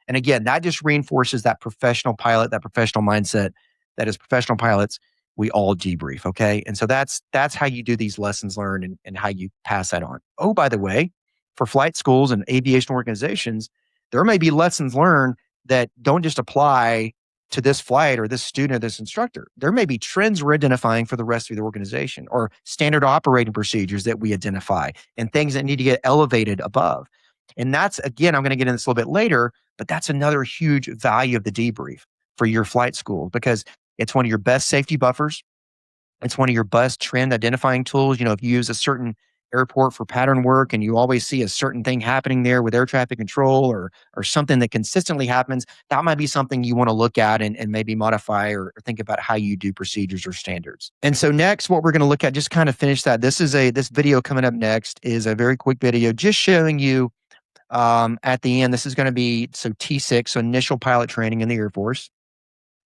And again, that just reinforces that professional pilot, that professional mindset that as professional pilots, we all debrief. Okay. And so that's how you do these lessons learned and how you pass that on. Oh, by the way, for flight schools and aviation organizations, there may be lessons learned that don't just apply to this flight or this student or this instructor. There may be trends we're identifying for the rest of the organization, or standard operating procedures that we identify and things that need to get elevated above. And that's, again, I'm going to get into this a little bit later, but that's another huge value of the debrief for your flight school, because it's one of your best safety buffers. It's one of your best trend identifying tools. You know, if you use a certain airport for pattern work and you always see a certain thing happening there with air traffic control or something that consistently happens, that might be something you want to look at and maybe modify or think about how you do procedures or standards. And so next, what we're going to look at, just kind of finish that. This video coming up next is a very quick video just showing you at the end. This is going to be T6, so initial pilot training in the Air Force.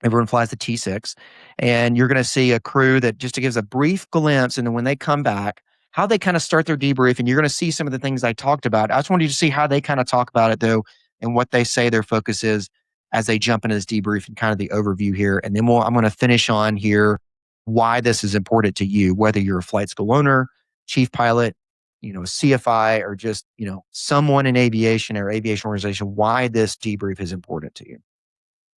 Everyone flies the T6, and you're going to see a crew that just gives a brief glimpse. And then when they come back, how they kind of start their debrief. And you're going to see some of the things I talked about. I just wanted you to see how they kind of talk about it, though, and what they say their focus is as they jump into this debrief and kind of the overview here. And then I'm going to finish on here why this is important to you, whether you're a flight school owner, chief pilot, a CFI, or just, someone in aviation or aviation organization, why this debrief is important to you.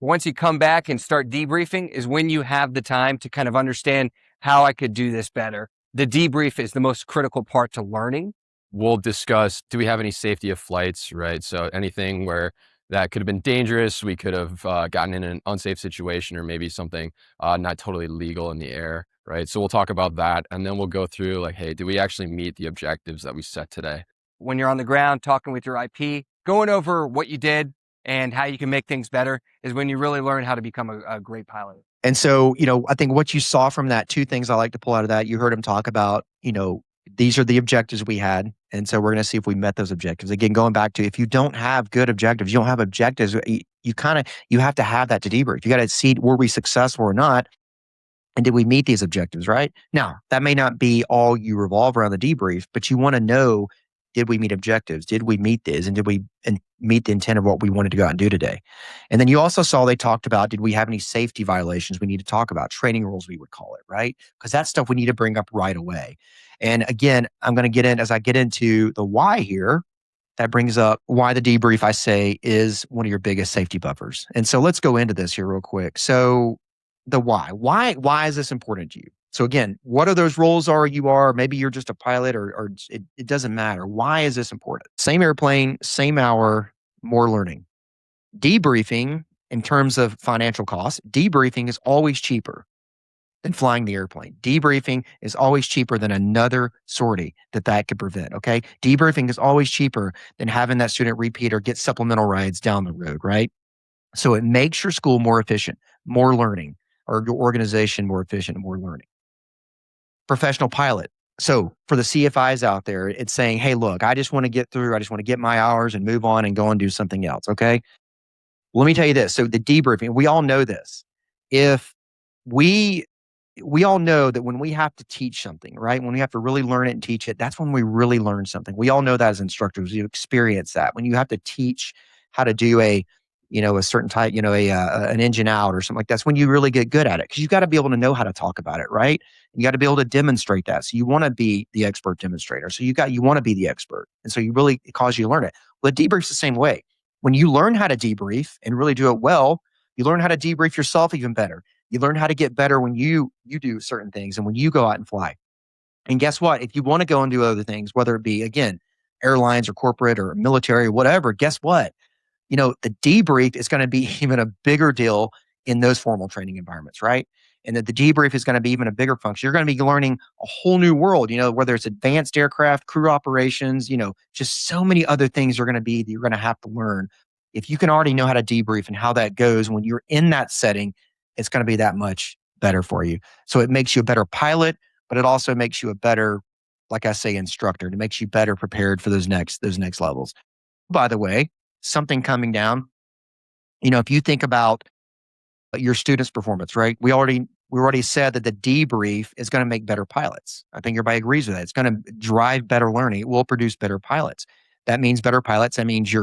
Once you come back and start debriefing is when you have the time to kind of understand how I could do this better. The debrief is the most critical part to learning. We'll discuss, do we have any safety of flights, right? So anything where that could have been dangerous, we could have gotten in an unsafe situation, or maybe something not totally legal in the air, right? So we'll talk about that, and then we'll go through like, hey, do we actually meet the objectives that we set today? When you're on the ground talking with your IP, going over what you did and how you can make things better is when you really learn how to become a great pilot. And so, I think what you saw from that, two things I like to pull out of that, you heard him talk about, these are the objectives we had. And so we're going to see if we met those objectives. Again, going back to, if you don't have good objectives, you don't have objectives, you have to have that to debrief. You got to see, were we successful or not? And did we meet these objectives, right? Now, that may not be all you revolve around the debrief, but you want to know, did we meet objectives? Did we meet these? And did we meet the intent of what we wanted to go out and do today? And then you also saw they talked about, did we have any safety violations we need to talk about? Training rules, we would call it, right? Because that's stuff we need to bring up right away. And again, I'm going to get in, as I get into the why here, that brings up why the debrief, I say, is one of your biggest safety buffers. And so let's go into this here real quick. So the why. Why is this important to you? So again, what are those roles you are? Maybe you're just a pilot or it doesn't matter. Why is this important? Same airplane, same hour, more learning. Debriefing, in terms of financial costs, debriefing is always cheaper than flying the airplane. Debriefing is always cheaper than another sortie that could prevent, okay? Debriefing is always cheaper than having that student repeat or get supplemental rides down the road, right? So it makes your school more efficient, more learning, or your organization more efficient and more learning. Professional pilot. So for the CFIs out there, it's saying, hey, look, I just want to get through. I just want to get my hours and move on and go and do something else. Okay. Let me tell you this. So the debriefing, we all know this. If we all know that when we have to teach something, right? When we have to really learn it and teach it, that's when we really learn something. We all know that as instructors. You experience that. When you have to teach how to do a certain type, an engine out or something like that's when you really get good at it, because you got to be able to know how to talk about it, right? You got to be able to demonstrate that. So you want to be the expert demonstrator. So you want to be the expert. And so it causes you to learn it. Well, the debrief's the same way. When you learn how to debrief and really do it well, you learn how to debrief yourself even better. You learn how to get better when you do certain things and when you go out and fly. And guess what? If you want to go and do other things, whether it be, again, airlines or corporate or military or whatever, guess what? The debrief is going to be even a bigger deal in those formal training environments, right? And that the debrief is going to be even a bigger function. You're going to be learning a whole new world, whether it's advanced aircraft, crew operations, just so many other things are going to be that you're going to have to learn. If you can already know how to debrief and how that goes when you're in that setting, it's going to be that much better for you. So it makes you a better pilot, but it also makes you a better, like I say, instructor. It makes you better prepared for those next levels. By the way, something coming down, if you think about your students' performance, right? We already said that the debrief is going to make better pilots. I think everybody agrees with that. It's going to drive better learning. It will produce better pilots. That means better pilots. That means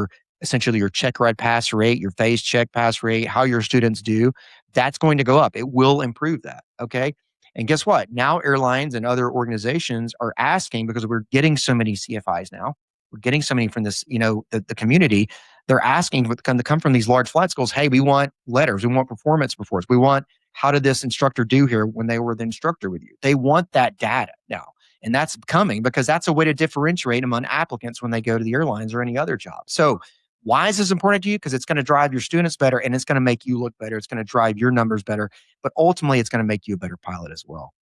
essentially your checkride pass rate, your phase check pass rate, how your students do, that's going to go up. It will improve that. Okay. And guess what? Now airlines and other organizations are asking, because we're getting so many CFIs now, we're getting so many from this, the community. They're asking to come from these large flight schools. Hey, we want letters. We want performance reports. We want, how did this instructor do here when they were the instructor with you? They want that data now. And that's coming because that's a way to differentiate among applicants when they go to the airlines or any other job. So why is this important to you? Because it's going to drive your students better and it's going to make you look better. It's going to drive your numbers better. But ultimately, it's going to make you a better pilot as well.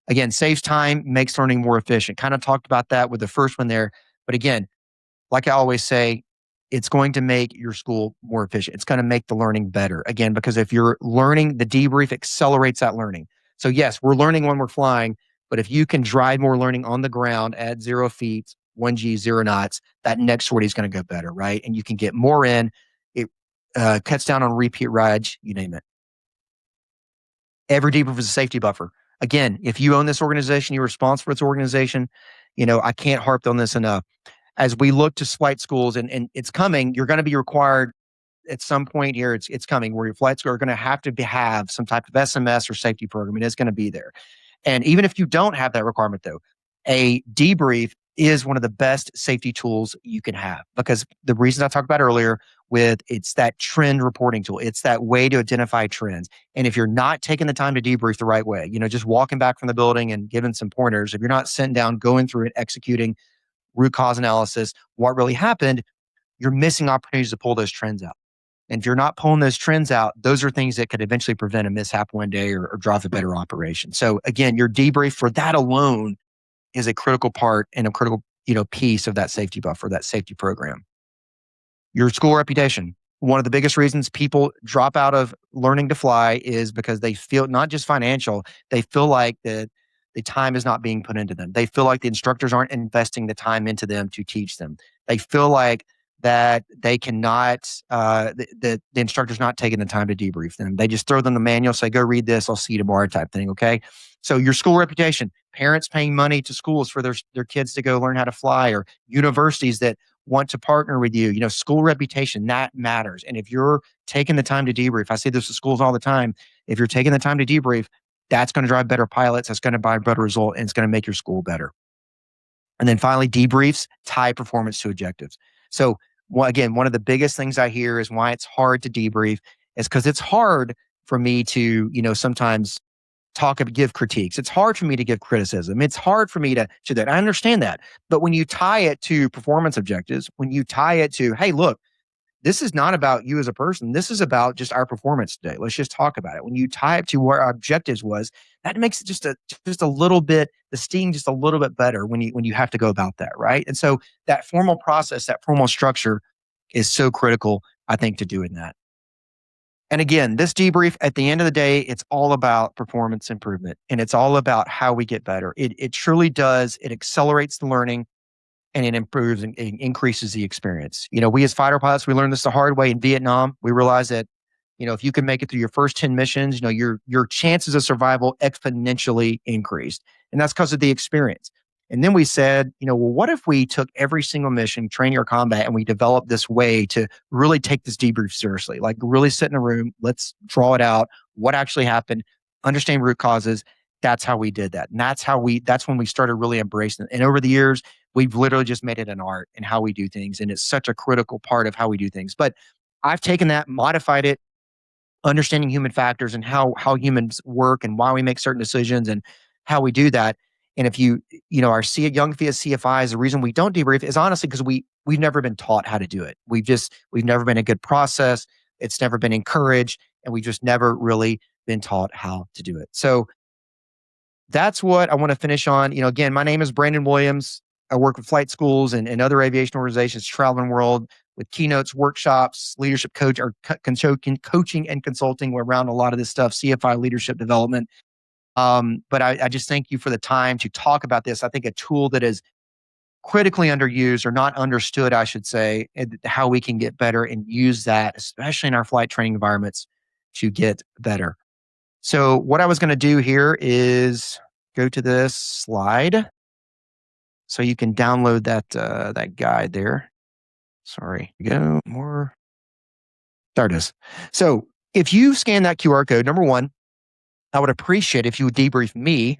Again, saves time, makes learning more efficient. Kind of talked about that with the first one there. But again, like I always say, it's going to make your school more efficient. It's going to make the learning better. Again, because if you're learning, the debrief accelerates that learning. So yes, we're learning when we're flying, but if you can drive more learning on the ground at 0 feet, 1G, 0 knots, that next sortie is going to go better, right? And you can get more in. It cuts down on repeat rides, you name it. Every debrief is a safety buffer. Again, if you own this organization, you're responsible for its organization. I can't harp on this enough. As we look to flight schools, and it's coming, you're going to be required at some point here. It's coming where your flight school are going to have some type of SMS or safety program. It is going to be there. And even if you don't have that requirement, though, a debrief is one of the best safety tools you can have, because the reason I talked about earlier with it's that trend reporting tool. It's that way to identify trends. And if you're not taking the time to debrief the right way, just walking back from the building and giving some pointers, if you're not sitting down, going through it, executing root cause analysis, what really happened, you're missing opportunities to pull those trends out. And if you're not pulling those trends out, those are things that could eventually prevent a mishap one day or drive a better operation. So again, your debrief for that alone is a critical part and a critical, piece of that safety buffer, that safety program. Your school reputation. One of the biggest reasons people drop out of learning to fly is because they feel, not just financial, they feel like the time is not being put into them. They feel like the instructors aren't investing the time into them to teach them. They feel like that they cannot, the instructor's not taking the time to debrief them. They just throw them the manual, say, go read this, I'll see you tomorrow type thing, okay? So your school reputation, parents paying money to schools for their kids to go learn how to fly, or universities that want to partner with you, school reputation, that matters. And if you're taking the time to debrief, I say this to schools all the time, if you're taking the time to debrief, that's going to drive better pilots, that's going to buy a better result, and it's going to make your school better. And then finally, debriefs tie performance to objectives. So again, one of the biggest things I hear is why it's hard to debrief is because it's hard for me to, sometimes give critiques. It's hard for me to give criticism. It's hard for me to that. I understand that. But when you tie it to performance objectives, when you tie it to, hey, look, this is not about you as a person. This is about just our performance today. Let's just talk about it. When you tie it to what our objectives was, that makes it just a little bit, the sting just a little bit better when you have to go about that, right? And so that formal process, that formal structure is so critical, I think, to doing that. And again, this debrief, at the end of the day, it's all about performance improvement, and it's all about how we get better. It truly does. It accelerates the learning, and it improves and increases the experience. We as fighter pilots, we learned this the hard way in Vietnam. We realized that, if you can make it through your first 10 missions, your chances of survival exponentially increased. And that's because of the experience. And then we said, well, what if we took every single mission, training or combat, and we developed this way to really take this debrief seriously, like really sit in a room, let's draw it out, what actually happened, understand root causes. That's how we did that. And that's when we started really embracing it. And over the years, we've literally just made it an art in how we do things. And it's such a critical part of how we do things. But I've taken that, modified it, understanding human factors and how humans work and why we make certain decisions and how we do that. And if our young CFIs, the reason we don't debrief is honestly because we've never been taught how to do it. We've never been a good process. It's never been encouraged, and we've just never really been taught how to do it. So that's what I want to finish on. Again, my name is Brandon Williams. I work with flight schools and other aviation organizations, traveling the world with keynotes, workshops, leadership coaching and consulting around a lot of this stuff, CFI leadership development. But I just thank you for the time to talk about this. I think a tool that is critically underused or not understood, I should say, and how we can get better and use that, especially in our flight training environments, to get better. So what I was going to do here is go to this slide so you can download that guide there. Sorry, go more. There it is. So if you scan that QR code, number one, I would appreciate if you would debrief me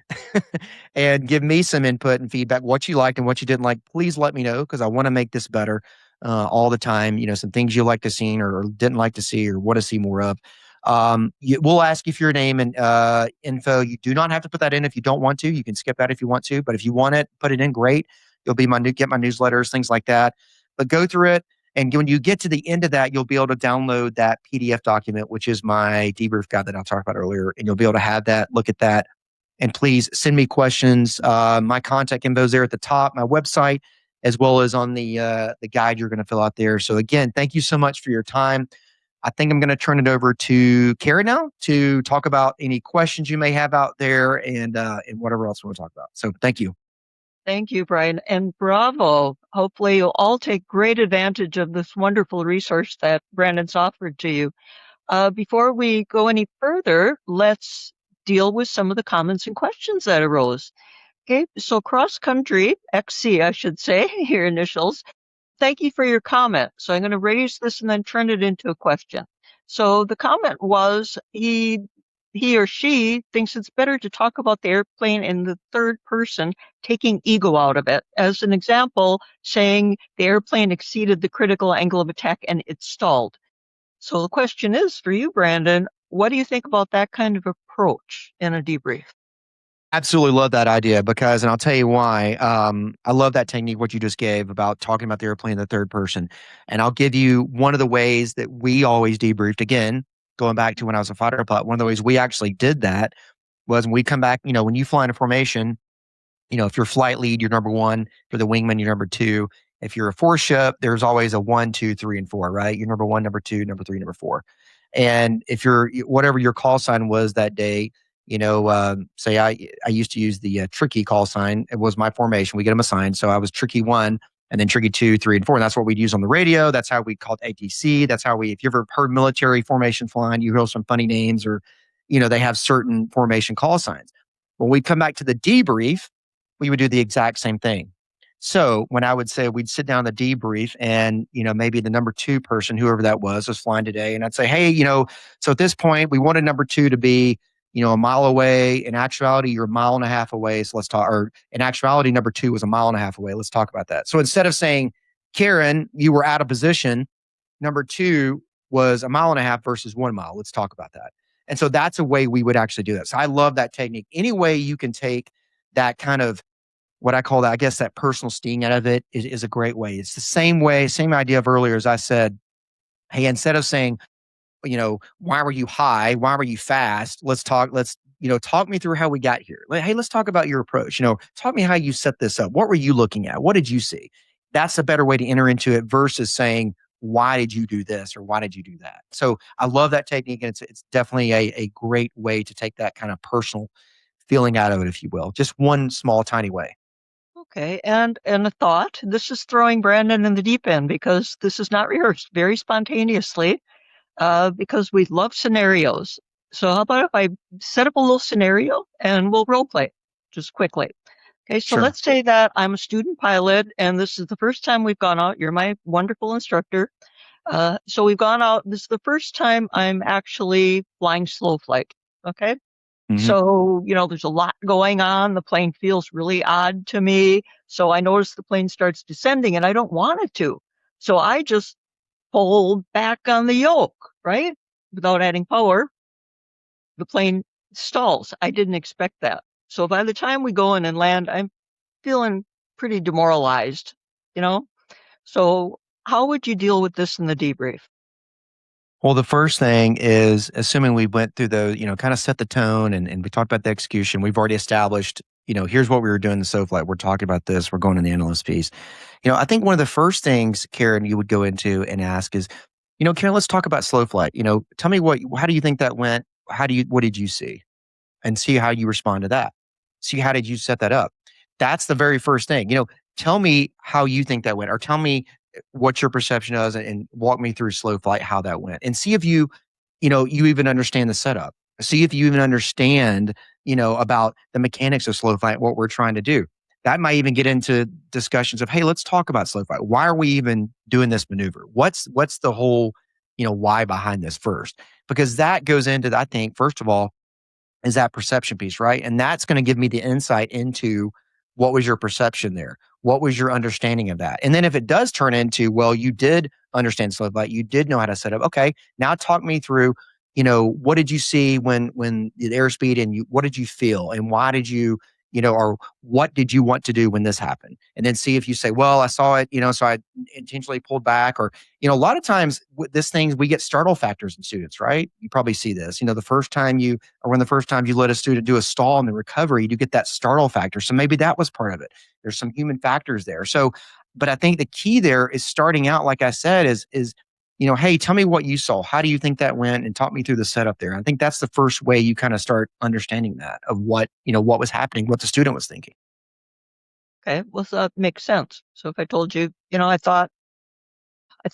and give me some input and feedback, what you liked and what you didn't like. Please let me know, because I want to make this better all the time. Some things you like to see or didn't like to see or want to see more of. We'll ask you for your name and info. You do not have to put that in if you don't want to. You can skip that if you want to, but if you want it, put it in. Great. You'll get my newsletters, things like that. But go through it, and when you get to the end of that, you'll be able to download that PDF document, which is my debrief guide that I talked about earlier, and you'll be able to have that, look at that, And please send me questions. My contact info is there at the top, my website, as well as on the guide you're going to fill out there. So again, thank you so much for your time. I think I'm going to turn it over to Karen now to talk about any questions you may have out there and whatever else we want to talk about. So thank you. Thank you, Brian, and bravo. Hopefully you'll all take great advantage of this wonderful resource that Brandon's offered to you. Before we go any further, let's deal with some of the comments and questions that arose. Okay, so cross country, XC, I should say, your initials. Thank you for your comment. So I'm going to raise this and then turn it into a question. So the comment was he or she thinks it's better to talk about the airplane in the third person, taking ego out of it. As an example, saying the airplane exceeded the critical angle of attack and it stalled. So the question is for you, Brandon, what do you think about that kind of approach in a debrief? Absolutely love that idea because, and I'll tell you why. I love that technique, what you just gave about talking about the airplane in the third person. And I'll give you one of the ways that we always debriefed. Again, going back to when I was a fighter pilot, one of the ways we actually did that was when we come back, when you fly in a formation, if you're flight lead, you're number one. If you're the wingman, you're number two. If you're a four ship, there's always a 1, 2, 3, and 4, right? You're number one, number two, number three, number four. And if you're whatever your call sign was that day, say I used to use the tricky call sign. It was my formation. We get them assigned. So I was tricky 1 and then tricky 2, 3, and 4. And that's what we'd use on the radio. That's how we called ATC. That's how if you ever heard military formation flying, you hear some funny names or, they have certain formation call signs. When we come back to the debrief, we would do the exact same thing. So when I would say we'd sit down the debrief and, maybe the number 2 person, whoever that was flying today. And I'd say, hey, so at this point we wanted number 2 to be, a mile away. In actuality, you're a mile and a half away. So let's talk, or in actuality, number 2 was a mile and a half away. Let's talk about that. So instead of saying, Karen, you were out of position, number 2 was a mile and a half versus 1 mile. Let's talk about that. And so that's a way we would actually do that. So I love that technique. Any way you can take that kind of what I call that, I guess that personal sting out of it is a great way. It's the same way, same idea of earlier as I said, hey, instead of saying, why were you high? Why were you fast? Talk me through how we got here. Hey, let's talk about your approach. Talk me how you set this up. What were you looking at? What did you see? That's a better way to enter into it versus saying, why did you do this? Or why did you do that? So I love that technique. And it's definitely a great way to take that kind of personal feeling out of it, if you will. Just one small, tiny way. Okay, and a thought. This is throwing Brandon in the deep end because this is not rehearsed, very spontaneously, because we love scenarios. So how about if I set up a little scenario and we'll role play just quickly. Okay, so Sure. let's say that I'm a student pilot and this is the first time we've gone out. You're my wonderful instructor. So we've gone out. This is the first time I'm actually flying slow flight. Okay. So, there's a lot going on. The plane feels really odd to me. So I notice the plane starts descending and I don't want it to. So I just pull back on the yoke, right? Without adding power, the plane stalls. I didn't expect that. So by the time we go in and land, I'm feeling pretty demoralized, So how would you deal with this in the debrief? Well, the first thing is assuming we went through kind of set the tone and we talked about the execution. We've already established, here's what we were doing in the SOFLIGHT. We're talking about this. We're going in the analyst piece. I think one of the first things, Karen, you would go into and ask is, Karen, let's talk about slow flight. Tell me how do you think that went? What did you see? And see how you respond to that. See how did you set that up? That's the very first thing. Tell me how you think that went, or tell me what your perception is and walk me through slow flight, how that went, and see if you even understand the setup. See if you even understand, about the mechanics of slow flight, what we're trying to do. That might even get into discussions of, hey, let's talk about slow flight. Why are we even doing this maneuver? What's the whole, why behind this first? Because that goes into, I think, first of all, is that perception piece, right? And that's going to give me the insight into what was your perception there? What was your understanding of that? And then if it does turn into, well, you did understand slow flight, you did know how to set up. Okay, now talk me through, what did you see when the airspeed and what did you feel and why did you, or what did you want to do when this happened? And then see if you say, well, I saw it, so I intentionally pulled back. Or, a lot of times with this thing, we get startle factors in students, right? You probably see this, the first time one of the first times you let a student do a stall in the recovery, you get that startle factor. So maybe that was part of it. There's some human factors there. So, but I think the key there is starting out, like I said, is hey, tell me what you saw. How do you think that went? And talk me through the setup there. I think that's the first way you kind of start understanding that of what was happening, what the student was thinking. Okay, well, so that makes sense. So if I told you, I thought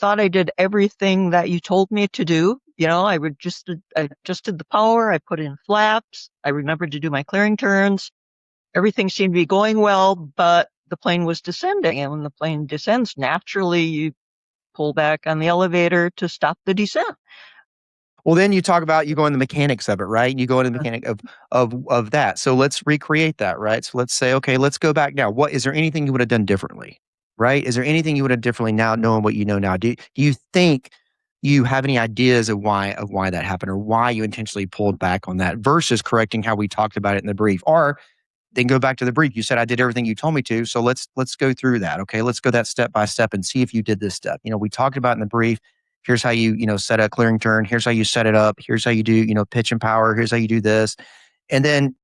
I did everything that you told me to do. I adjusted the power. I put in flaps. I remembered to do my clearing turns. Everything seemed to be going well, but the plane was descending. And when the plane descends, naturally you pull back on the elevator to stop the descent. Well, then you talk about, you go in the mechanics of it, right? You go into the mechanic of that. So let's recreate that, right? So let's say, okay, let's go back now. Is there anything you would have done differently, right? Is there anything you would have differently now, knowing what you know now? Do you think you have any ideas of why that happened, or why you intentionally pulled back on that versus correcting how we talked about it in the brief? Or then go back to the brief. You said, I did everything you told me to. So let's go through that. Okay. Let's go that step by step and see if you did this step. We talked about in the brief, here's how you, set a clearing turn. Here's how you set it up. Here's how you do, pitch and power. Here's how you do this. And then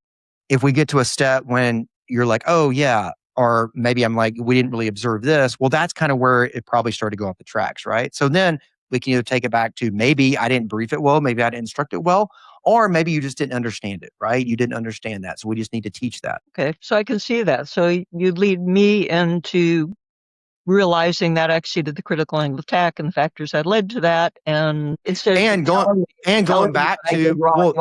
if we get to a step when you're like, oh yeah, or maybe I'm like, we didn't really observe this. Well, that's kind of where it probably started to go off the tracks, right? So then we can either take it back to, maybe I didn't brief it well, maybe I didn't instruct it well, or maybe you just didn't understand it, right? You didn't understand that. So we just need to teach that. Okay, so I can see that. So you'd lead me into realizing that I exceeded the critical angle of attack and the factors that led to that. And instead of going back to,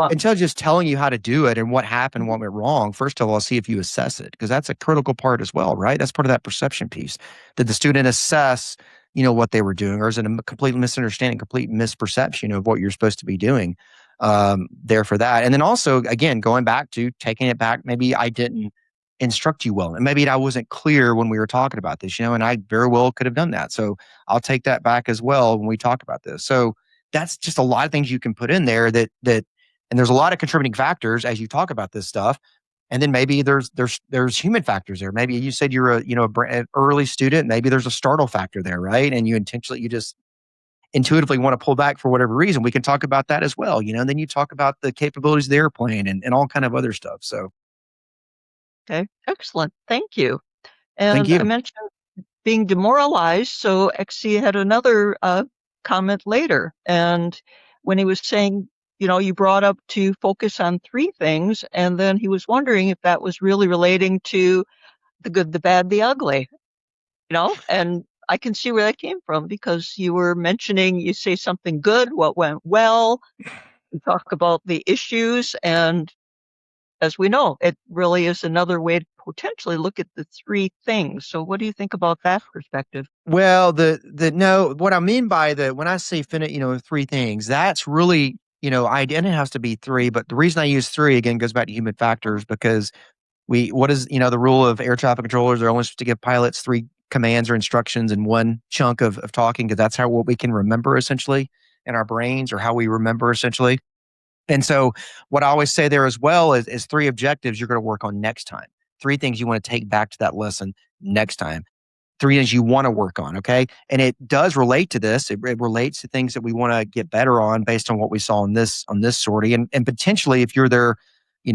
instead of just telling you how to do it and what happened, what went wrong, first of all, see if you assess it, because that's a critical part as well, right? That's part of that perception piece. Did the student assess, what they were doing, or is it a complete misunderstanding, complete misperception of what you're supposed to be doing there for that? And then also, again, going back to taking it back, maybe I didn't instruct you well, and maybe I wasn't clear when we were talking about this, and I very well could have done that. So I'll take that back as well when we talk about this. So that's just a lot of things you can put in there that, and there's a lot of contributing factors as you talk about this stuff. And then maybe there's human factors there. Maybe you said you're an early student. Maybe there's a startle factor there, right? And you just intuitively want to pull back for whatever reason. We can talk about that as well, and then you talk about the capabilities of the airplane and all kind of other stuff. So. Okay, excellent. Thank you. And Thank you. I mentioned being demoralized. So XC had another comment later. And when he was saying, you brought up to focus on three things, and then he was wondering if that was really relating to the good, the bad, the ugly, and I can see where that came from, because you were mentioning, you say something good, what went well, you talk about the issues, and as we know, it really is another way to potentially look at the three things. So what do you think about that perspective? Well, no, what I mean by when I say three things, that's really, and it has to be three, but the reason I use three, again, goes back to human factors, because what is, the rule of air traffic controllers? They're only supposed to give pilots three commands or instructions in one chunk of talking, because that's what we can remember essentially in our brains, or how we remember essentially. And so what I always say there as well is three objectives you're going to work on next time. Three things you want to take back to that lesson next time. Three things you want to work on, okay? And it does relate to this. It relates to things that we want to get better on based on what we saw on this sortie. And potentially, if you're their,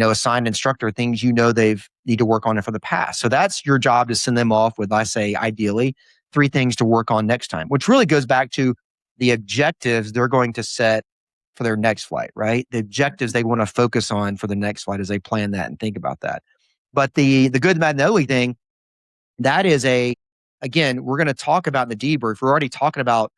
assigned instructor, things they need to work on it for the past. So that's your job, to send them off with, I say, ideally, three things to work on next time, which really goes back to the objectives they're going to set for their next flight, right? The objectives they want to focus on for the next flight as they plan that and think about that. But the good, the bad, and the ugly thing, that is again, we're going to talk about in the debrief. We're already talking about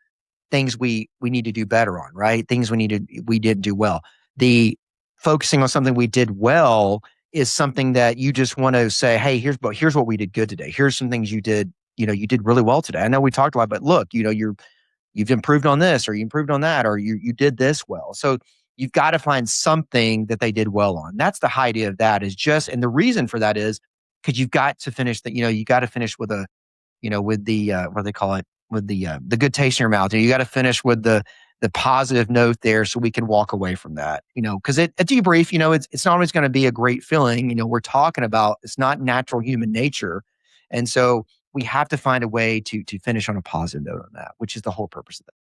things we need to do better on, right? Things we didn't do well. The focusing on something we did well is something that you just want to say, hey, here's what we did good today. Here's some things you did really well today. I know we talked a lot, but look, you've improved on this, or you improved on that, or you did this well. So you've got to find something that they did well on. That's the idea of that, and the reason for that is because you've got to finish you got to finish with with the what do they call it? With the good taste in your mouth. You got to finish with the the positive note there so we can walk away from that, because a debrief, it's not always going to be a great feeling. We're talking about, it's not natural human nature. And so we have to find a way to finish on a positive note on that, which is the whole purpose of it.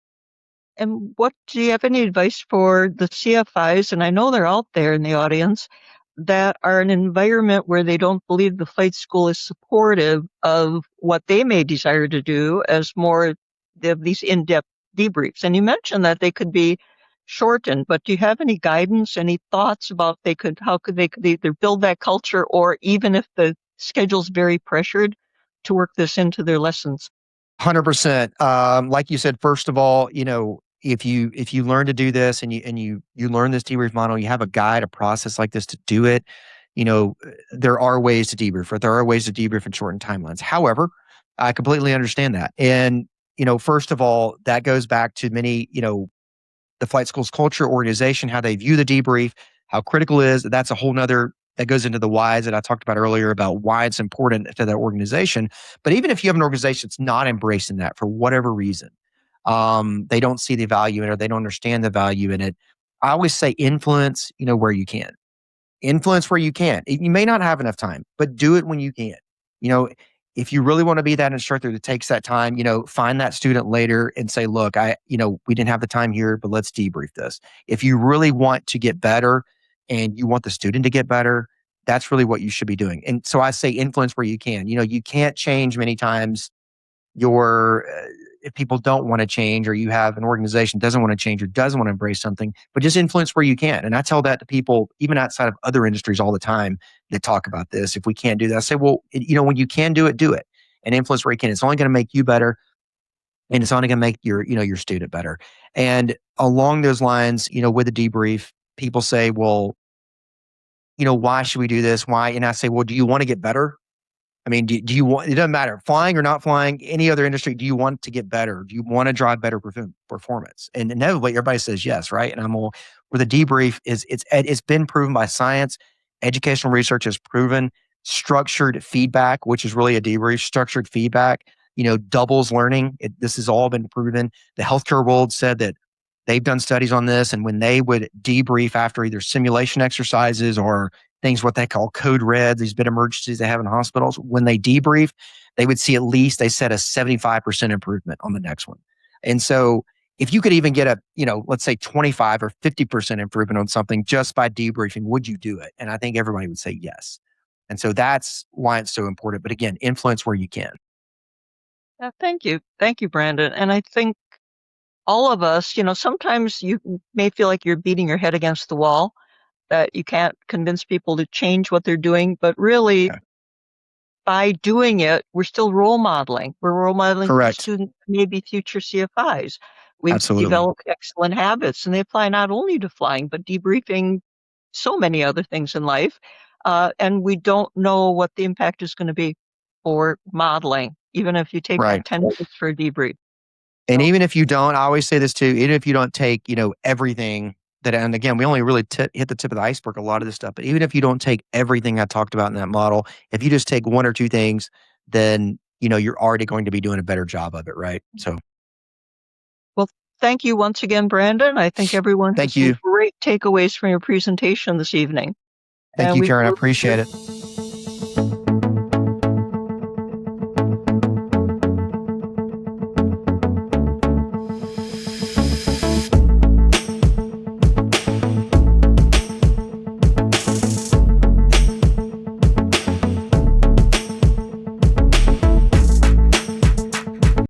And what do you have any advice for the CFIs? And I know they're out there in the audience that are in an environment where they don't believe the flight school is supportive of what they may desire to do as more of these in-depth debriefs. And you mentioned that they could be shortened, but do you have any guidance, any thoughts about how they could either build that culture, or even if the schedule's very pressured, to work this into their lessons? 100%. Like you said, first of all, if you learn to do this and you learn this debrief model, you have a guide, a process like this to do it. There are ways to debrief, or there are ways to debrief and shorten timelines. However, I completely understand that. And, first of all, that goes back to many, the flight school's culture, organization, how they view the debrief, how critical it is. That's a whole nother, that goes into the whys that I talked about earlier about why it's important to that organization. But even if you have an organization that's not embracing that for whatever reason, they don't see the value in it, or they don't understand the value in it, I always say influence, where you can. Influence where you can. You may not have enough time, but do it when you can. If you really want to be that instructor that takes that time, find that student later and say, look, we didn't have the time here, but let's debrief this. If you really want to get better and you want the student to get better, that's really what you should be doing. And so I say influence where you can. You can't change many times if people don't want to change, or you have an organization that doesn't want to change or doesn't want to embrace something, but just influence where you can. And I tell that to people, even outside of other industries all the time that talk about this. If we can't do that, I say, well, when you can do it and influence where you can. It's only going to make you better, and it's only going to make your student better. And along those lines, with a debrief, people say, well, why should we do this? Why? And I say, well, do you want to get better? I mean, do you want, it doesn't matter, flying or not flying, any other industry, do you want to get better? Do you want to drive better performance? And inevitably, everybody says yes, right? And I'm all, where the debrief it's been proven by science, educational research has proven structured feedback, which is really a debrief, structured feedback, doubles learning. This has all been proven. The healthcare world said that they've done studies on this, and when they would debrief after either simulation exercises or things, what they call code reds, these bid emergencies they have in hospitals, when they debrief, they would see at least, they said, a 75% improvement on the next one. And so if you could even get a, let's say 25 or 50% improvement on something just by debriefing, would you do it? And I think everybody would say yes. And so that's why it's so important. But again, influence where you can. Yeah, thank you. Thank you, Brandon. And I think all of us, sometimes you may feel like you're beating your head against the wall, that you can't convince people to change what they're doing, but really, by doing it, we're still role modeling. We're role modeling for students, maybe future CFIs. We've developed excellent habits, and they apply not only to flying, but debriefing, so many other things in life. And we don't know what the impact is going to be for modeling, even if you take 10 minutes for a debrief. And even if you don't, I always say this too, even if you don't take, everything that, and again, we only really hit the tip of the iceberg, a lot of this stuff, but even if you don't take everything I talked about in that model, if you just take one or two things, then, you're already going to be doing a better job of it, right? So. Well, thank you once again, Brandon. I think everyone has some great takeaways from your presentation this evening. Thank you, Karen. I appreciate it.